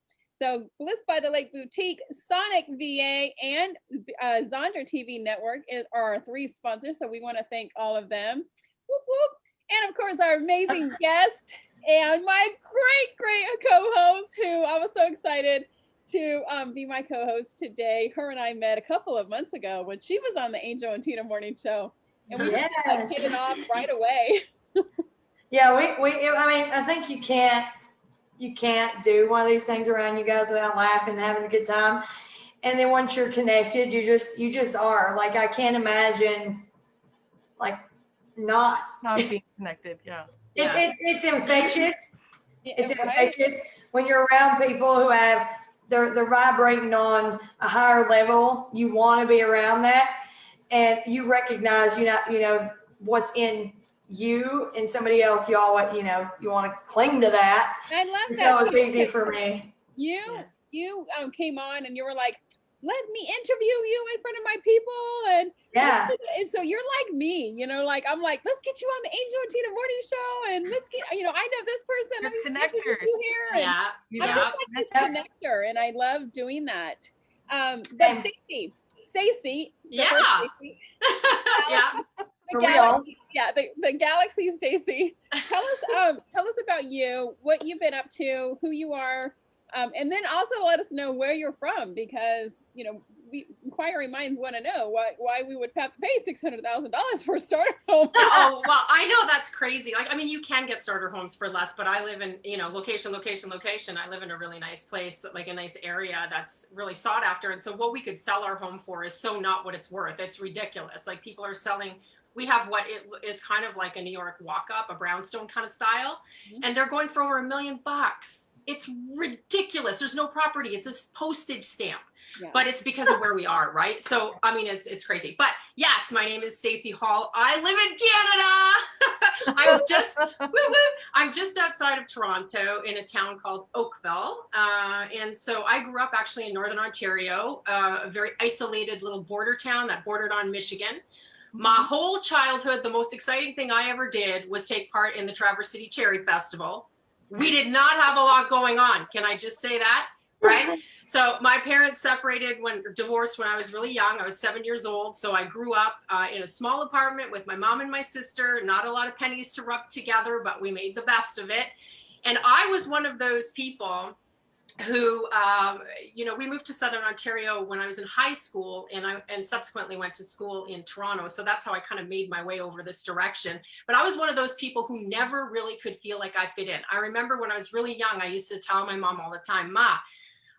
So Bliss by the Lake Boutique, Sonic VA, and Zonder TV Network are our three sponsors. So we want to thank all of them. Whoop, whoop. And of course, our amazing guest and my great co-host, who I was so excited to be my co-host today. Her and I met a couple of months ago when she was on the Angel and Tina Morning Show. And we just hit it off right away. Yeah, I mean, I think you can't do one of these things around you guys without laughing and having a good time. And then once you're connected, you just are. Like, I can't imagine like not being connected. Yeah. It's infectious. It's Right? infectious when you're around people who have they're vibrating on a higher level. You want to be around that, and you recognize you know what's in you and somebody else. You want to cling to that. I love And that. so it's too, easy because for me. You came on and you were like, let me interview you in front of my people, and Yeah. and so you're like me, like I'm like, let's get you on the Angel and Tina Morning Show, and let's get I know this person, You're let me introduce connectors. you here, and Yeah. You I'm know? just like this Yeah. connector, and I love doing that. But Same. Stacy, Yeah. Yeah. For real. the Galaxy Stacy. Tell us about you, what you've been up to, who you are, and then also let us know where you're from, because inquiring minds want to know why we would have to pay $600,000 for a starter home. Oh, well, I know that's crazy. Like, I mean, you can get starter homes for less, but I live in, location. I live in a really nice place, like a nice area that's really sought after. And so what we could sell our home for is so not what it's worth. It's ridiculous. Like, people are selling, we have what it is kind of like a New York walk-up, a brownstone kind of style, and they're going for over $1 million. It's ridiculous. There's no property. It's a postage stamp. Yeah. but it's because of where we are, right? So, I mean, it's crazy. But yes, my name is Staci Hall. I live in Canada. I'm just outside of Toronto in a town called Oakville. And so I grew up actually in Northern Ontario, a very isolated little border town that bordered on Michigan. My whole childhood, the most exciting thing I ever did was take part in the Traverse City Cherry Festival. We did not have a lot going on. Can I just say that? Right? So my parents divorced when I was really young. I was 7 years old. So I grew up in a small apartment with my mom and my sister, not a lot of pennies to rub together, but we made the best of it. And I was one of those people who, we moved to Southern Ontario when I was in high school, and subsequently went to school in Toronto. So that's how I kind of made my way over this direction. But I was one of those people who never really could feel like I fit in. I remember when I was really young, I used to tell my mom all the time, Ma,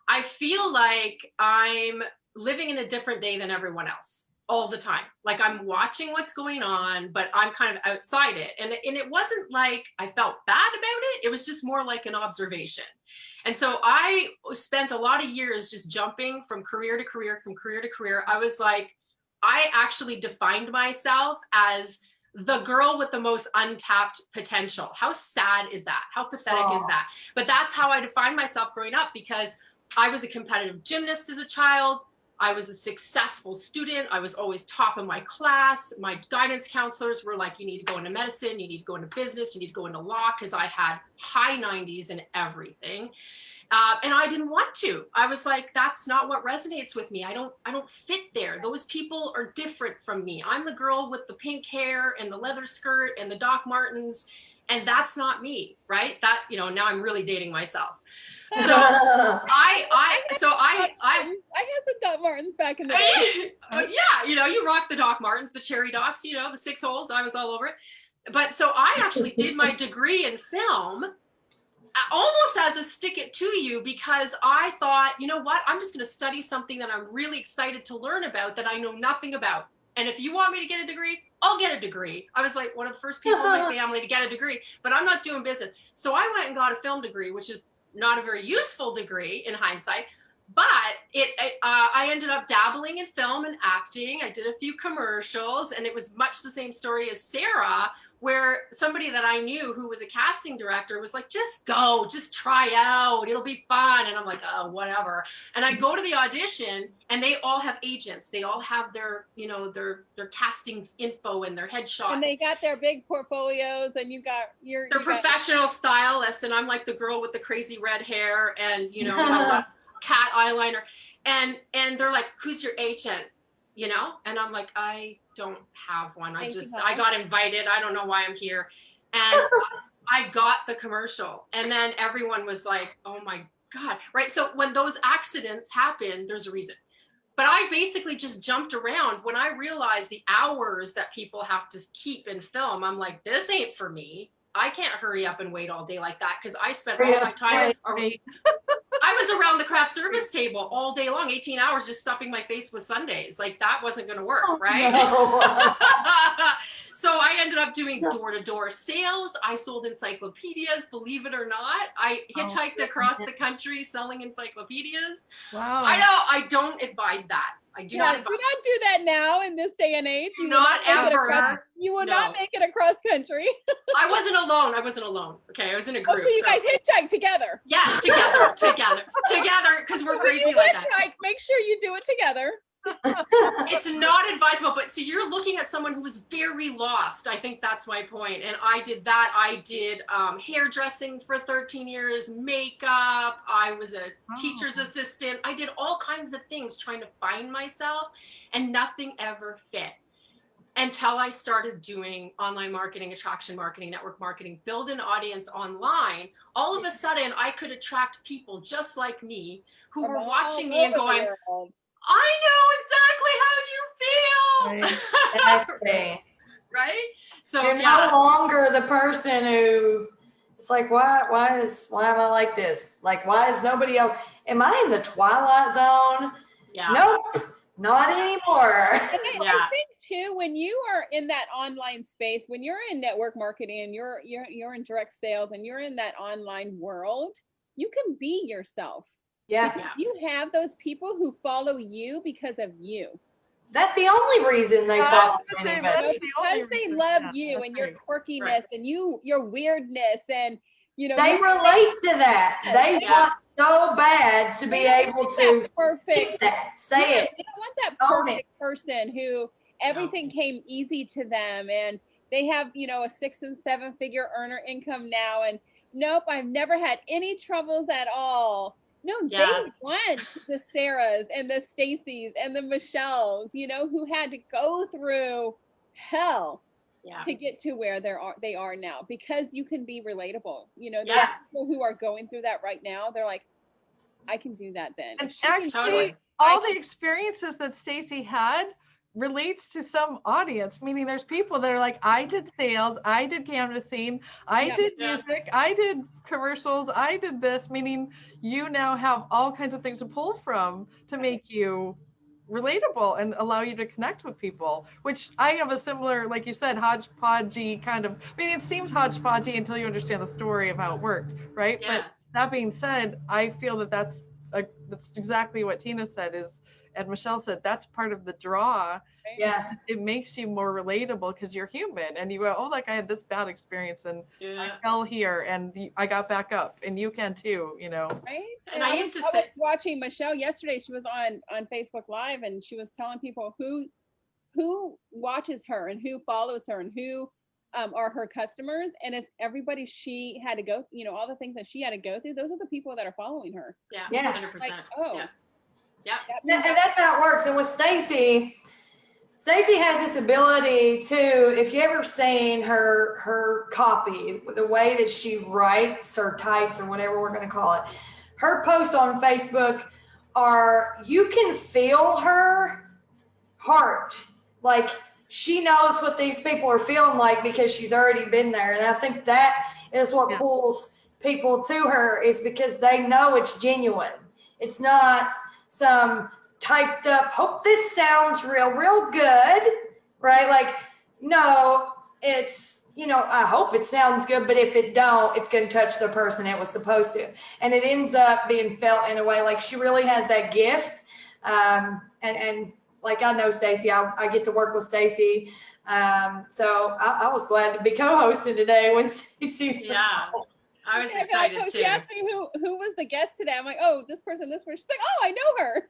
I feel like I'm living in a different day than everyone else all the time. Like I'm watching what's going on, but I'm kind of outside it. And it wasn't like I felt bad about it. It was just more like an observation. And so I spent a lot of years just jumping from career to career, from career to career. I was like, I actually defined myself as the girl with the most untapped potential. How sad is that? How pathetic is that? But that's how I defined myself growing up, because I was a competitive gymnast as a child. I was a successful student. I was always top of my class. My guidance counselors were like, you need to go into medicine, you need to go into business, you need to go into law, because I had high 90s in everything. And I didn't want to. I was like, that's not what resonates with me. I don't fit there. Those people are different from me. I'm the girl with the pink hair and the leather skirt and the Doc Martens, and that's not me, right? That, now I'm really dating myself. So I had some Doc Martens back in the day. Yeah, you rock the Doc Martens, the cherry docs, the 6 holes. I was all over it. But so I actually did my degree in film almost as a stick it to you, because I thought, you know what, I'm just going to study something that I'm really excited to learn about that I know nothing about. And if you want me to get a degree, I'll get a degree. I was like one of the first people in my family to get a degree, but I'm not doing business. So I went and got a film degree, which is not a very useful degree in hindsight, but I ended up dabbling in film and acting. I did a few commercials, and it was much the same story as Sarah, where somebody that I knew who was a casting director was like, just go, just try out, it'll be fun. And I'm like, oh, whatever. And I go to the audition, and they all have agents. They all have their, their castings info and their headshots. And they got their big portfolios, and they're professional stylists. And I'm like the girl with the crazy red hair and, I've got cat eyeliner. And they're like, who's your agent? And I'm like, I don't have one. I got invited. I don't know why I'm here. And I got the commercial, and then everyone was like, oh my God. Right. So when those accidents happen, there's a reason. But I basically just jumped around. When I realized the hours that people have to keep in film, I'm like, this ain't for me. I can't hurry up and wait all day like that, because I spent all my time. I was around the craft service table all day long, 18 hours, just stuffing my face with sundaes. Like that wasn't going to work, right? No. So I ended up doing door-to-door sales. I sold encyclopedias, believe it or not. I hitchhiked across the country selling encyclopedias. Wow. I know, I don't advise that. I do not advise. Do not do that now in this day and age. You not ever. You will not make it across country. I wasn't alone. Okay, I was in a group. Oh, so you guys hitchhike together? Yes, together, because we're crazy like that. Make sure you do it together. It's not advisable, but so you're looking at someone who was very lost. I think that's my point. And I did that. I did hairdressing for 13 years, makeup. I was a teacher's assistant. I did all kinds of things trying to find myself, and nothing ever fit until I started doing online marketing, attraction marketing, network marketing, build an audience online. All of a sudden I could attract people just like me who were watching me and going, I know exactly how you feel. Exactly. Right? So you're no longer the person who it's like, why am I like this? Like, why is nobody else? Am I in the Twilight Zone? Yeah. Nope, not anymore. I think too, when you are in that online space, when you're in network marketing and you're in direct sales and you're in that online world, you can be yourself. Yeah. Because you have those people who follow you because of you. That's the only reason they I was follow gonna say, anybody. that's the only Because they reason, love yeah, you that's and your right. quirkiness Right. and your weirdness and They relate to that. They Yeah. want so bad to be They don't able want to that perfect. get that, say it. They don't want that Own it. perfect person who everything came easy to them and they have, a 6 and 7 figure earner income now. And nope, I've never had any troubles at all. No, Yeah. they want the Sarahs and the Stacies and the Michelles, who had to go through hell Yeah. to get to where they are now, because you can be relatable. Those Yeah. people who are going through that right now, they're like, I can do that then. And If she can do actually, it, all the experiences that Staci had relates to some audience, meaning there's people that are like, I did sales, I did canvassing, I Yeah. did Yeah. music, I did commercials, I did this, meaning you now have all kinds of things to pull from to make you relatable and allow you to connect with people, which I have a similar, like you said, hodgepodgey kind of, I mean, it seems hodgepodgey until you understand the story of how it worked, right? Yeah. But that being said, I feel that that's exactly what Tina said is, and Michelle said, that's part of the draw. Yeah. It makes you more relatable because you're human and you go, oh, like I had this bad experience and I fell here and I got back up and you can too, right? And I used to say, was watching Michelle yesterday. She was on Facebook Live and she was telling people who watches her and who follows her and who are her customers. And it's everybody she had to go, all the things that she had to go through. Those are the people that are following her. yeah, Yeah. 100%. Like, oh, Yeah. Yeah. that means And that's how it works. And with Staci has this ability to, if you ever seen her copy, the way that she writes or types or whatever we're going to call it, her posts on Facebook you can feel her heart. Like she knows what these people are feeling like because she's already been there. And I think that is what pulls people to her, is because they know it's genuine. It's not some typed up, hope this sounds real good, right? Like, no, it's, I hope it sounds good, but if it don't, it's going to touch the person it was supposed to. And it ends up being felt in a way like she really has that gift. And like, I know Staci, I get to work with Staci. So I was glad to be co-hosting today when Staci was on. I was Yeah, excited like, too. she asked me who was the guest today. I'm like, oh, this person. She's like, oh, I know her.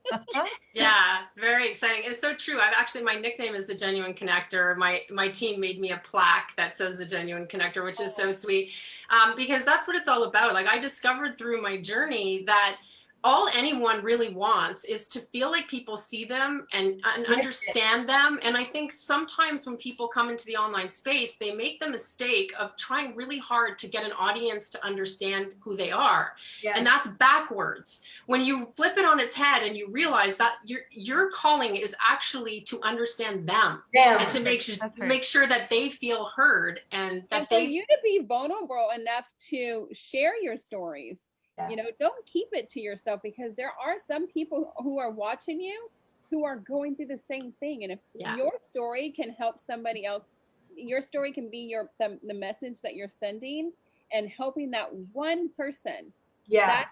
Yeah, very exciting. It's so true. My nickname is the Genuine Connector. My team made me a plaque that says the Genuine Connector, which is so sweet, because that's what it's all about. Like, I discovered through my journey that all anyone really wants is to feel like people see them and understand them. And I think sometimes when people come into the online space, they make the mistake of trying really hard to get an audience to understand who they are. Yeah. And that's backwards. When you flip it on its head and you realize that your calling is actually to understand them and to make sure that they feel heard and that for you to be vulnerable enough to share your stories. Don't keep it to yourself, because there are some people who are watching you who are going through the same thing. And if your story can help somebody else, your story can be the message that you're sending and helping that one person. Yeah.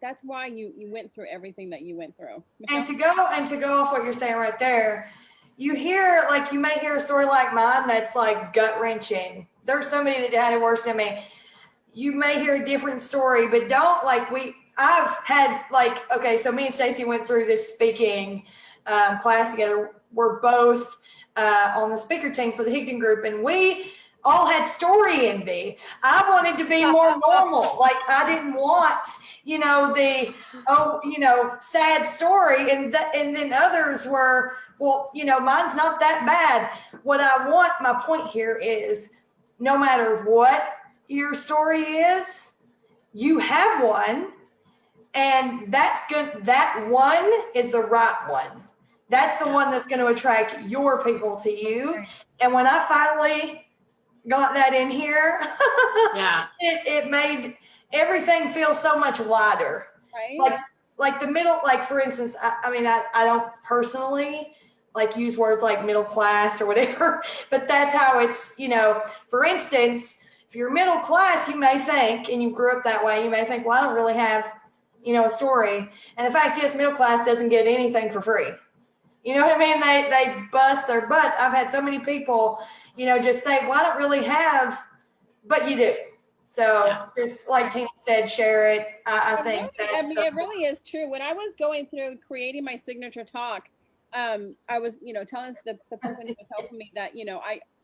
That's why you went through everything that you went through. And to go off what you're saying right there, you may hear a story like mine that's like gut wrenching. There's somebody that had it worse than me. You may hear a different story, but I've had okay, so me and Staci went through this speaking class together. We're both on the speaker team for the Higdon group, and we all had story envy. I wanted to be more normal. Like, I didn't want, sad story. And then others were, well, mine's not that bad. My point here is, no matter what your story is, you have one, and that's good. That one is the right one. That's the one that's going to attract your people to you. And when I finally got that in here, it made everything feel so much lighter. Right. Like the middle, like for instance, I don't personally use words like middle class or whatever, but that's how it's, for instance, if you're middle class, you may think, and you grew up that way, you may think, well, I don't really have a story. And the fact is, middle class doesn't get anything for free. You know what I mean? They bust their butts. I've had so many people, just say, well, I don't really have, but you do. So just like Tina said, share it. I think that's it really is true. When I was going through creating my signature talk, I was, telling the person who was helping me that,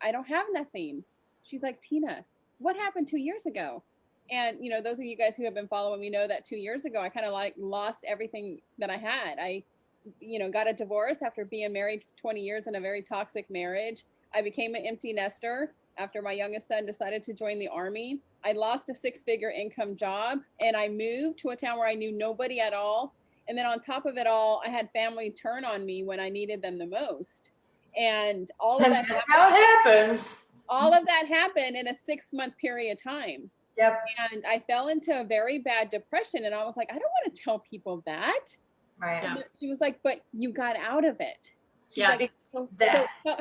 I don't have nothing. She's like, Tina, what happened 2 years ago? And, those of you guys who have been following me know that 2 years ago, I kind of like lost everything that I had. I, got a divorce after being married 20 years in a very toxic marriage. I became an empty nester after my youngest son decided to join the Army. I lost a 6-figure income job and I moved to a town where I knew nobody at all. And then on top of it all, I had family turn on me when I needed them the most. And all of that that's how it happens. All of that happened in a 6-month period of time. Yep. And I fell into a very bad depression. And I was like, I don't want to tell people that. Right. And she was like, but you got out of it. Like, so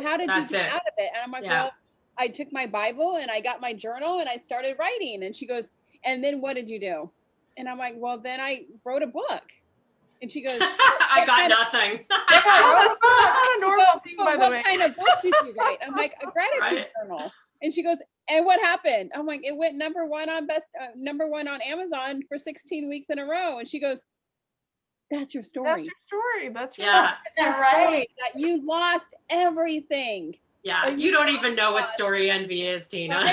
how did you get out of it? And I'm like, well, I took my Bible and I got my journal and I started writing. And she goes, and then what did you do? And I'm like, well, then I wrote a book. And she goes, I got nothing. That's not a normal thing, by the way. What kind of book did you write? I'm like, a gratitude journal. And she goes, and what happened? I'm like, it went number one on Amazon for 16 weeks in a row. And she goes, that's your story. That's your story. That's right. That you lost everything. Yeah, you don't even know what story envy is, Tina. You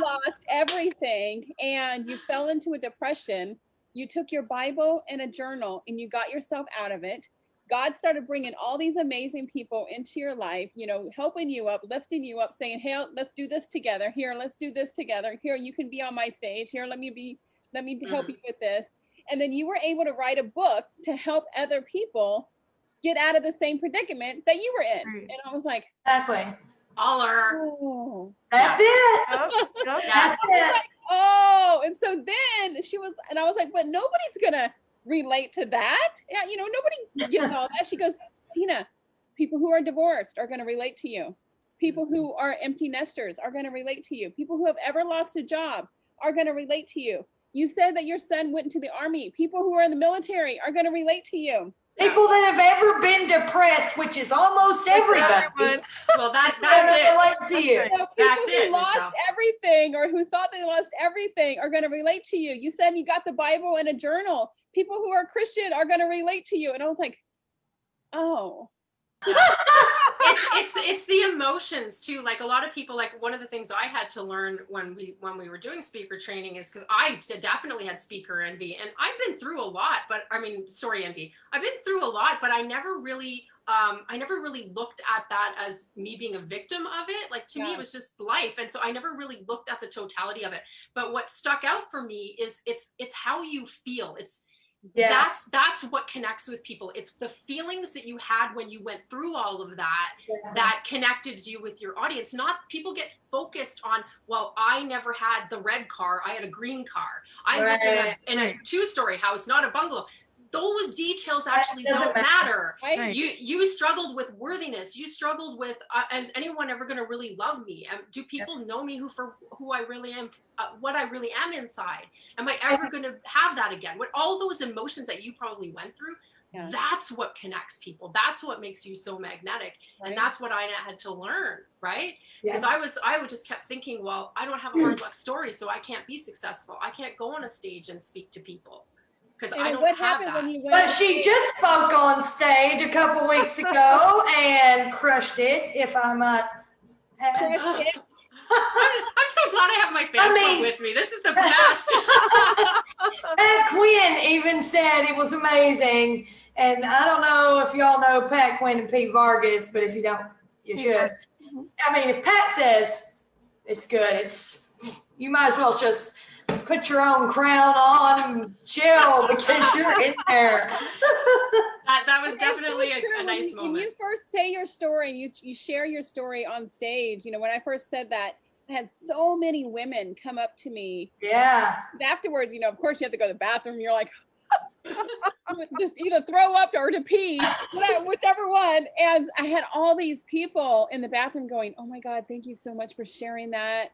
lost everything and you fell into a depression. You took your Bible and a journal and you got yourself out of it. God started bringing all these amazing people into your life, helping you up, lifting you up, saying, hey, let's do this together. Here, let's do this together. Here, you can be on my stage. Here, let me help you with this. And then you were able to write a book to help other people get out of the same predicament that you were in. Right. And I was like, exactly. oh, that's it. That's it. Like, oh, and so then and I was like, but nobody's gonna relate to that. Yeah, nobody gets all that. She goes, Tina, people who are divorced are gonna relate to you. People who are empty nesters are gonna relate to you. People who have ever lost a job are gonna relate to you. You said that your son went into the Army. People who are in the military are gonna relate to you. People that have ever been depressed, which is almost everybody. Well, that's it. Relate to you. So people who lost everything or who thought they lost everything are going to relate to you. You said you got the Bible and a journal. People who are Christian are going to relate to you. And I was like, oh. It's the emotions too. Like a lot of people, like one of the things I had to learn when we were doing speaker training is because I definitely had speaker envy, and I've been through a lot. But story envy. I've been through a lot, but I never really looked at that as me being a victim of it. Like to me, it was just life, and so I never really looked at the totality of it. But what stuck out for me is it's how you feel. That's what connects with people. It's the feelings that you had when you went through all of that that connected you with your audience. Not people get focused on, well, I never had the red car, I had a green car, I lived in a 2-story house, not a bungalow. Those details actually don't matter. Right. You struggled with worthiness. You struggled with, is anyone ever going to really love me? Do people know me for who I really am, what I really am inside? Am I ever going to have that again? With all those emotions that you probably went through, that's what connects people. That's what makes you so magnetic. Right. And that's what I had to learn, right? Because I would just kept thinking, well, I don't have a hard luck story, so I can't be successful. I can't go on a stage and speak to people. I don't what have happened that. when you went? But she just spoke on stage a couple weeks ago and crushed it, if I might add. I'm so glad I have my fan with me. This is the best. Pat Quinn even said it was amazing. And I don't know if y'all know Pat Quinn and Pete Vargas, but if you don't, you should. I mean, if Pat says it's good, you might as well just put your own crown on and chill because you're in there. That was definitely a nice moment. When you first say your story and you share your story on stage, when I first said that, I had so many women come up to me. Yeah. Afterwards, of course you have to go to the bathroom. You're like, just either throw up or to pee, whichever one. And I had all these people in the bathroom going, oh my God, thank you so much for sharing that.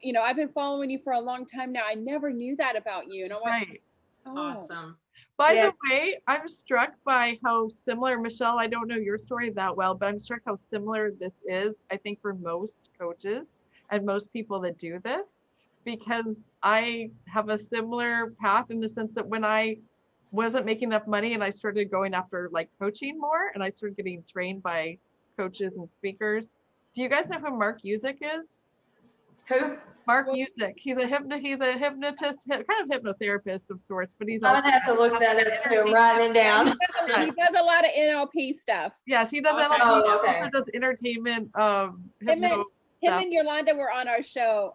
I've been following you for a long time now. I never knew that about you. And I went, Right. oh. Awesome. By Yeah. the way, I'm struck by how similar, Michelle, I don't know your story that well, but I'm struck how similar this is, I think, for most coaches and most people that do this, because I have a similar path in the sense that when I wasn't making enough money and I started going after like coaching more and I started getting trained by coaches and speakers. Do you guys know who Mark Usick is? Who? Mark Usick. He's a hypnotist, kind of hypnotherapist of sorts, but he's I'm also gonna have to look that up too. I'm writing it down. He does a lot of NLP stuff. yes, he does Okay. NLP. Oh, He okay. also does entertainment Him hypno Him stuff. and Yolanda were on our show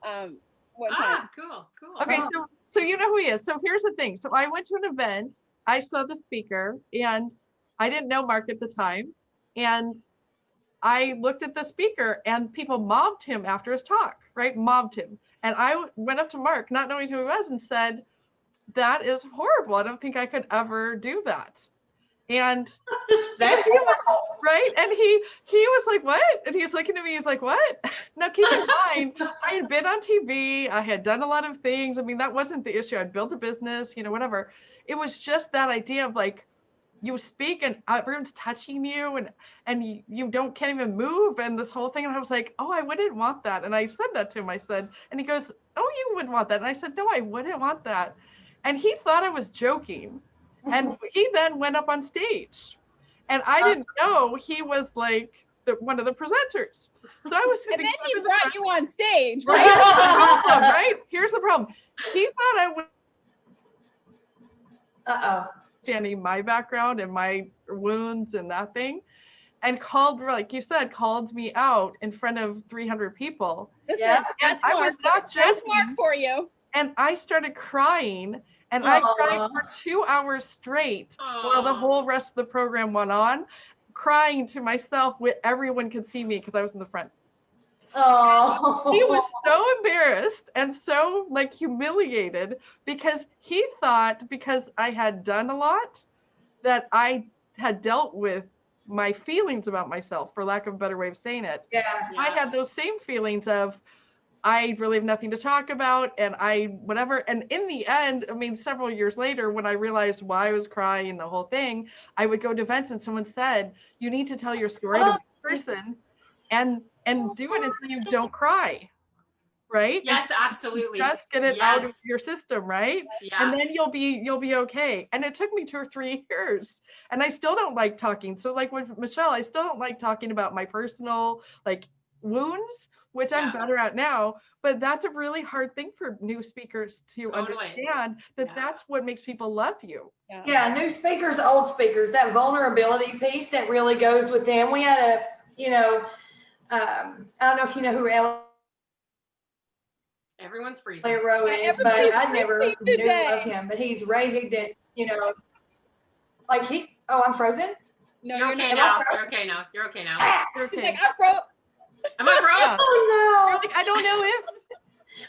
one time. Cool. Okay, Oh. so you know who he is. So here's the thing. So I went to an event, I saw the speaker, and I didn't know Mark at the time. And I looked at the speaker and people mobbed him after his talk, right? Mobbed him. And I went up to Mark, not knowing who he was, and said, that is horrible. I don't think I could ever do that. And That's horrible. right. And he was like, what? And he was looking at me, he's like, what? Now keep in mind, I had been on TV, I had done a lot of things. I mean, that wasn't the issue. I'd built a business, whatever. It was just that idea of like, you speak and everyone's touching you and you can't even move and this whole thing. And I was like, oh, I wouldn't want that. And I said that to him. I said, and he goes, oh, you wouldn't want that. And I said, no, I wouldn't want that. And he thought I was joking. And he then went up on stage. And I didn't know he was like one of the presenters. So I was And sitting. then he brought you on stage, right? right? Right? Here's the problem. He thought I was understanding my background and my wounds and that thing, and like you said, called me out in front of 300 people. Listen, Yeah. that's I Mark. was not That's joking. Mark for you. And I started crying, and I cried Aw. for 2 hours straight while the Aw. whole rest of the program went on, crying to myself with everyone could see me because I was in the front. Oh. He was so embarrassed and so like humiliated because he thought because I had done a lot that I had dealt with my feelings about myself, for lack of a better way of saying it. Yeah. I had those same feelings of I really have nothing to talk about and whatever. And in the end, I mean, several years later, when I realized why I was crying and the whole thing, I would go to events and someone said, you need to tell your story to one person and do it until you don't cry. Right? Yes, absolutely. Just get it out of Yes. your system, right? Yeah. And then you'll be okay. And it took me 2 or 3 years, and I still don't like talking. So like with Michelle, I still don't like talking about my personal like wounds, which I'm better at now. But that's a really hard thing for new speakers to understand that that's what makes people love you. Yeah, new speakers, old speakers, that vulnerability piece that really goes with them. We had I don't know if you know who Everyone's freezing. Elliot Rowe is, but I never knew of him. But he's raved at, like I'm frozen? No, You're okay now. You're okay now. You're okay now. You're He's okay. like, I broke. Am I broke? Yeah. Oh You're like, I don't know if.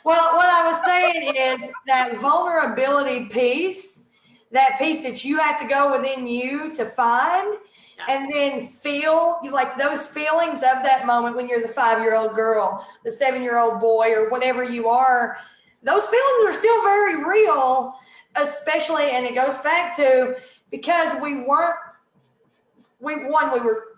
Well, what I was saying is that vulnerability piece, that piece that you have to go within you to find and then feel like those feelings of that moment when you're the 5-year-old girl, the 7-year-old boy, or whatever you are, those feelings are still very real, especially, and it goes back to because we were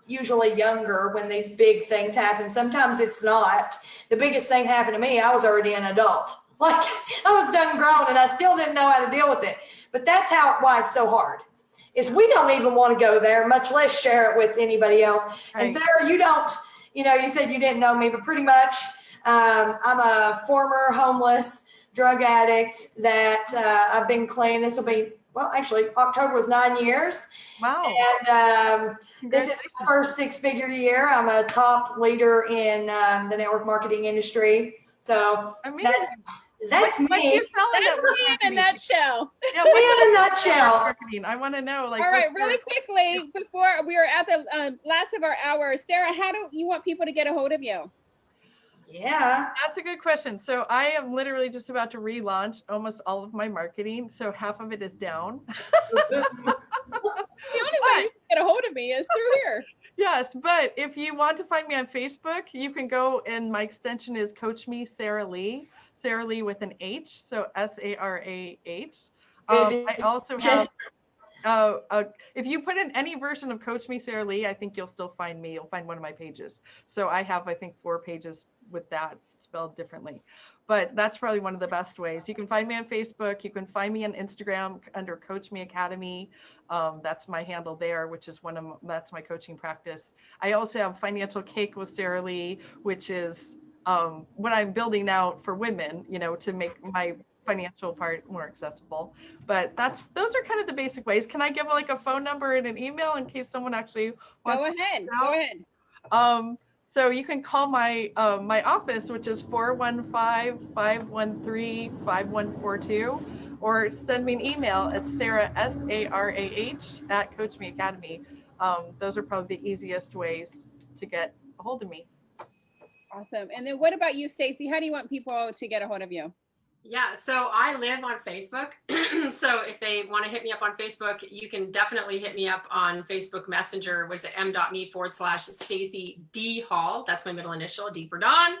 usually younger when these big things happen. Sometimes it's not. The biggest thing happened to me, I was already an adult. Like I was done grown and I still didn't know how to deal with it. But that's why it's so hard. Is we don't even want to go there, much less share it with anybody else. Right. And Sarah, you don't, you said you didn't know me, but pretty much I'm a former homeless drug addict that I've been clean. This will be, well, actually October was 9 years. Wow. And this is my first 6-figure year. I'm a top leader in the network marketing industry. So that's me. That's me in a nutshell. Yeah, me in a nutshell. Marketing. I want to know. Like, all right, really quickly before we are at the last of our hour, Sarah, how do you want people to get a hold of you? Yeah, that's a good question. So I am literally just about to relaunch almost all of my marketing. So half of it is down. The only way you can get a hold of me is through here. Yes, but if you want to find me on Facebook, you can go and my extension is Coach Me Sarah Lee. Sarah Lee with an H, so Sarah. I Good. also have, if you put in any version of Coach Me Sarah Lee, I think you'll still find me. You'll find one of my pages. So I have, I think, 4 pages with that spelled differently. But that's probably one of the best ways. You can find me on Facebook. You can find me on Instagram under Coach Me Academy. That's my handle there, which is that's my coaching practice. I also have Financial Cake with Sarah Lee, which is what I'm building out for women, to make my financial part more accessible. But those are kind of the basic ways. Can I give like a phone number and an email in case someone actually wants Go ahead. Go ahead. So you can call my my office, which is 415-513-5142, or send me an email at Sarah, SARAH, at Coach Me Academy. Those are probably the easiest ways to get a hold of me. Awesome. And then what about you, Staci? How do you want people to get a hold of you? Yeah, so I live on Facebook. So if they want to hit me up on Facebook, you can definitely hit me up on Facebook Messenger, which is m.me/Staci D Hall. That's my middle initial, D for Dawn.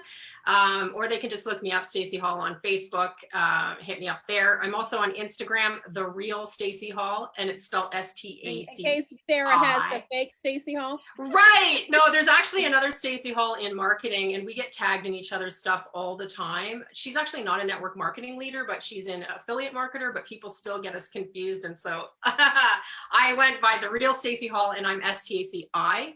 Or they can just look me up, Staci Hall on Facebook, hit me up there. I'm also on Instagram, The Real Staci Hall, and it's spelled STAC. In case Sarah has the fake Staci Hall. Right. No, there's actually another Staci Hall in marketing, and we get tagged in each other's stuff all the time. She's actually not a network marketing leader, but she's an affiliate marketer, but people still get us confused. And so I went by The Real Staci Hall, and I'm STACI HALL.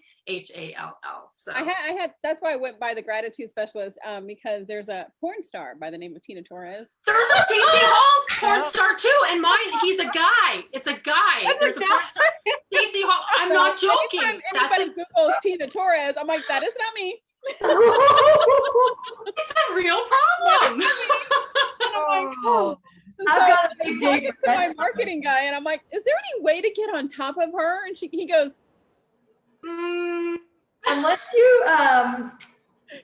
So I had that's why I went by the gratitude specialist, because there's a porn star by the name of Tina Torres. There's a Staci Hall porn star too, and mine, he's a guy. It's a guy. There's a porn star. Staci Hall. I'm not joking. Anytime anybody Googles Tina Torres, I'm like, that is not me. It's a real problem. I've got a big talking dig. to my marketing guy, and I'm like, is there any way to get on top of her? And he goes, Unless you you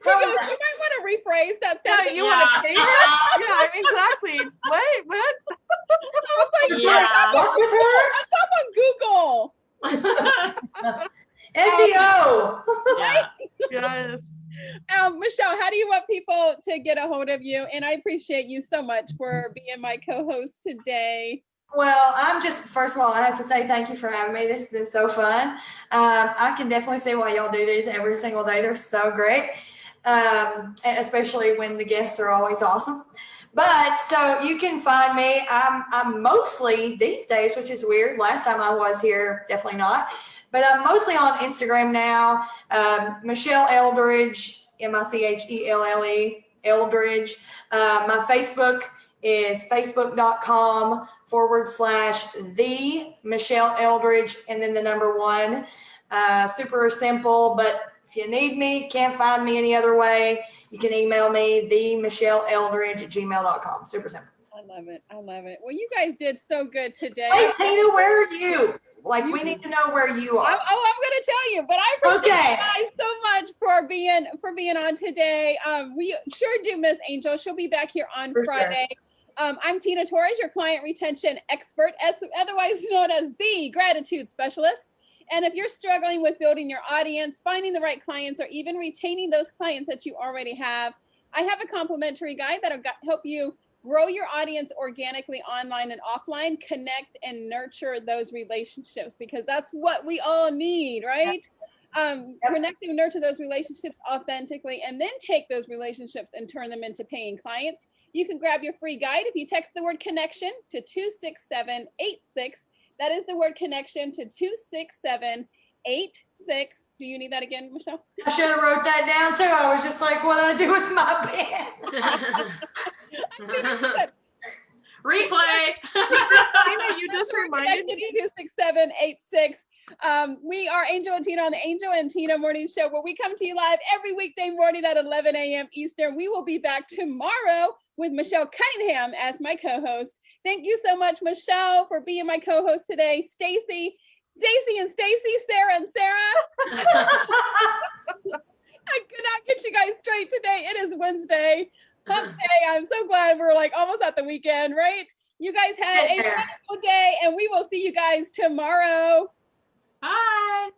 might want to rephrase that sentence. Yeah, you want to say that? Yeah, exactly. What? I was like, Yeah. I'm on Google. SEO. Yeah. Yes. Michelle, how do you want people to get a hold of you? And I appreciate you so much for being my co-host today. Well, first of all, I have to say thank you for having me. This has been so fun. I can definitely see why y'all do these every single day. They're so great, especially when the guests are always awesome. But so you can find me. I'm mostly these days, which is weird. Last time I was here, definitely not. But I'm mostly on Instagram now. Michelle Eldridge, MICHELLE, Eldridge. My Facebook is facebook.com/the Michelle Eldridge, and then the number 1. Super simple, but if you need me, can't find me any other way, you can email me, themichelleeldridge@gmail.com. Super simple. I love it. I love it. Well, you guys did so good today. Hey, Tina, where are you? Like, we need to know where you are. I'm going to tell you, but I appreciate you guys so much for being on today. We sure do miss Angel. She'll be back here on Friday. Sure. I'm Tina Torres, your client retention expert, otherwise known as the gratitude specialist. And if you're struggling with building your audience, finding the right clients, or even retaining those clients that you already have, I have a complimentary guide that'll help you grow your audience organically online and offline, connect and nurture those relationships, because that's what we all need, right? Connect and nurture those relationships authentically, and then take those relationships and turn them into paying clients. You can grab your free guide if you text the word connection to 26786. That is the word connection to 26786. Do you need that again, Michelle? I should have wrote that down too. I was just like, what do I do with my pen? Replay. Tina, you just reminded me. 26786. We are Angel and Tina on the Angel and Tina Morning Show, where we come to you live every weekday morning at 11 a.m. Eastern. We will be back tomorrow with Michelle Cunningham as my co-host. Thank you so much, Michelle, for being my co-host today. Staci and Staci, Sarah and Sarah. I could not get you guys straight today. It is Wednesday. Hump day. I'm so glad we're like almost at the weekend, right? You guys have a wonderful day, and we will see you guys tomorrow. Bye.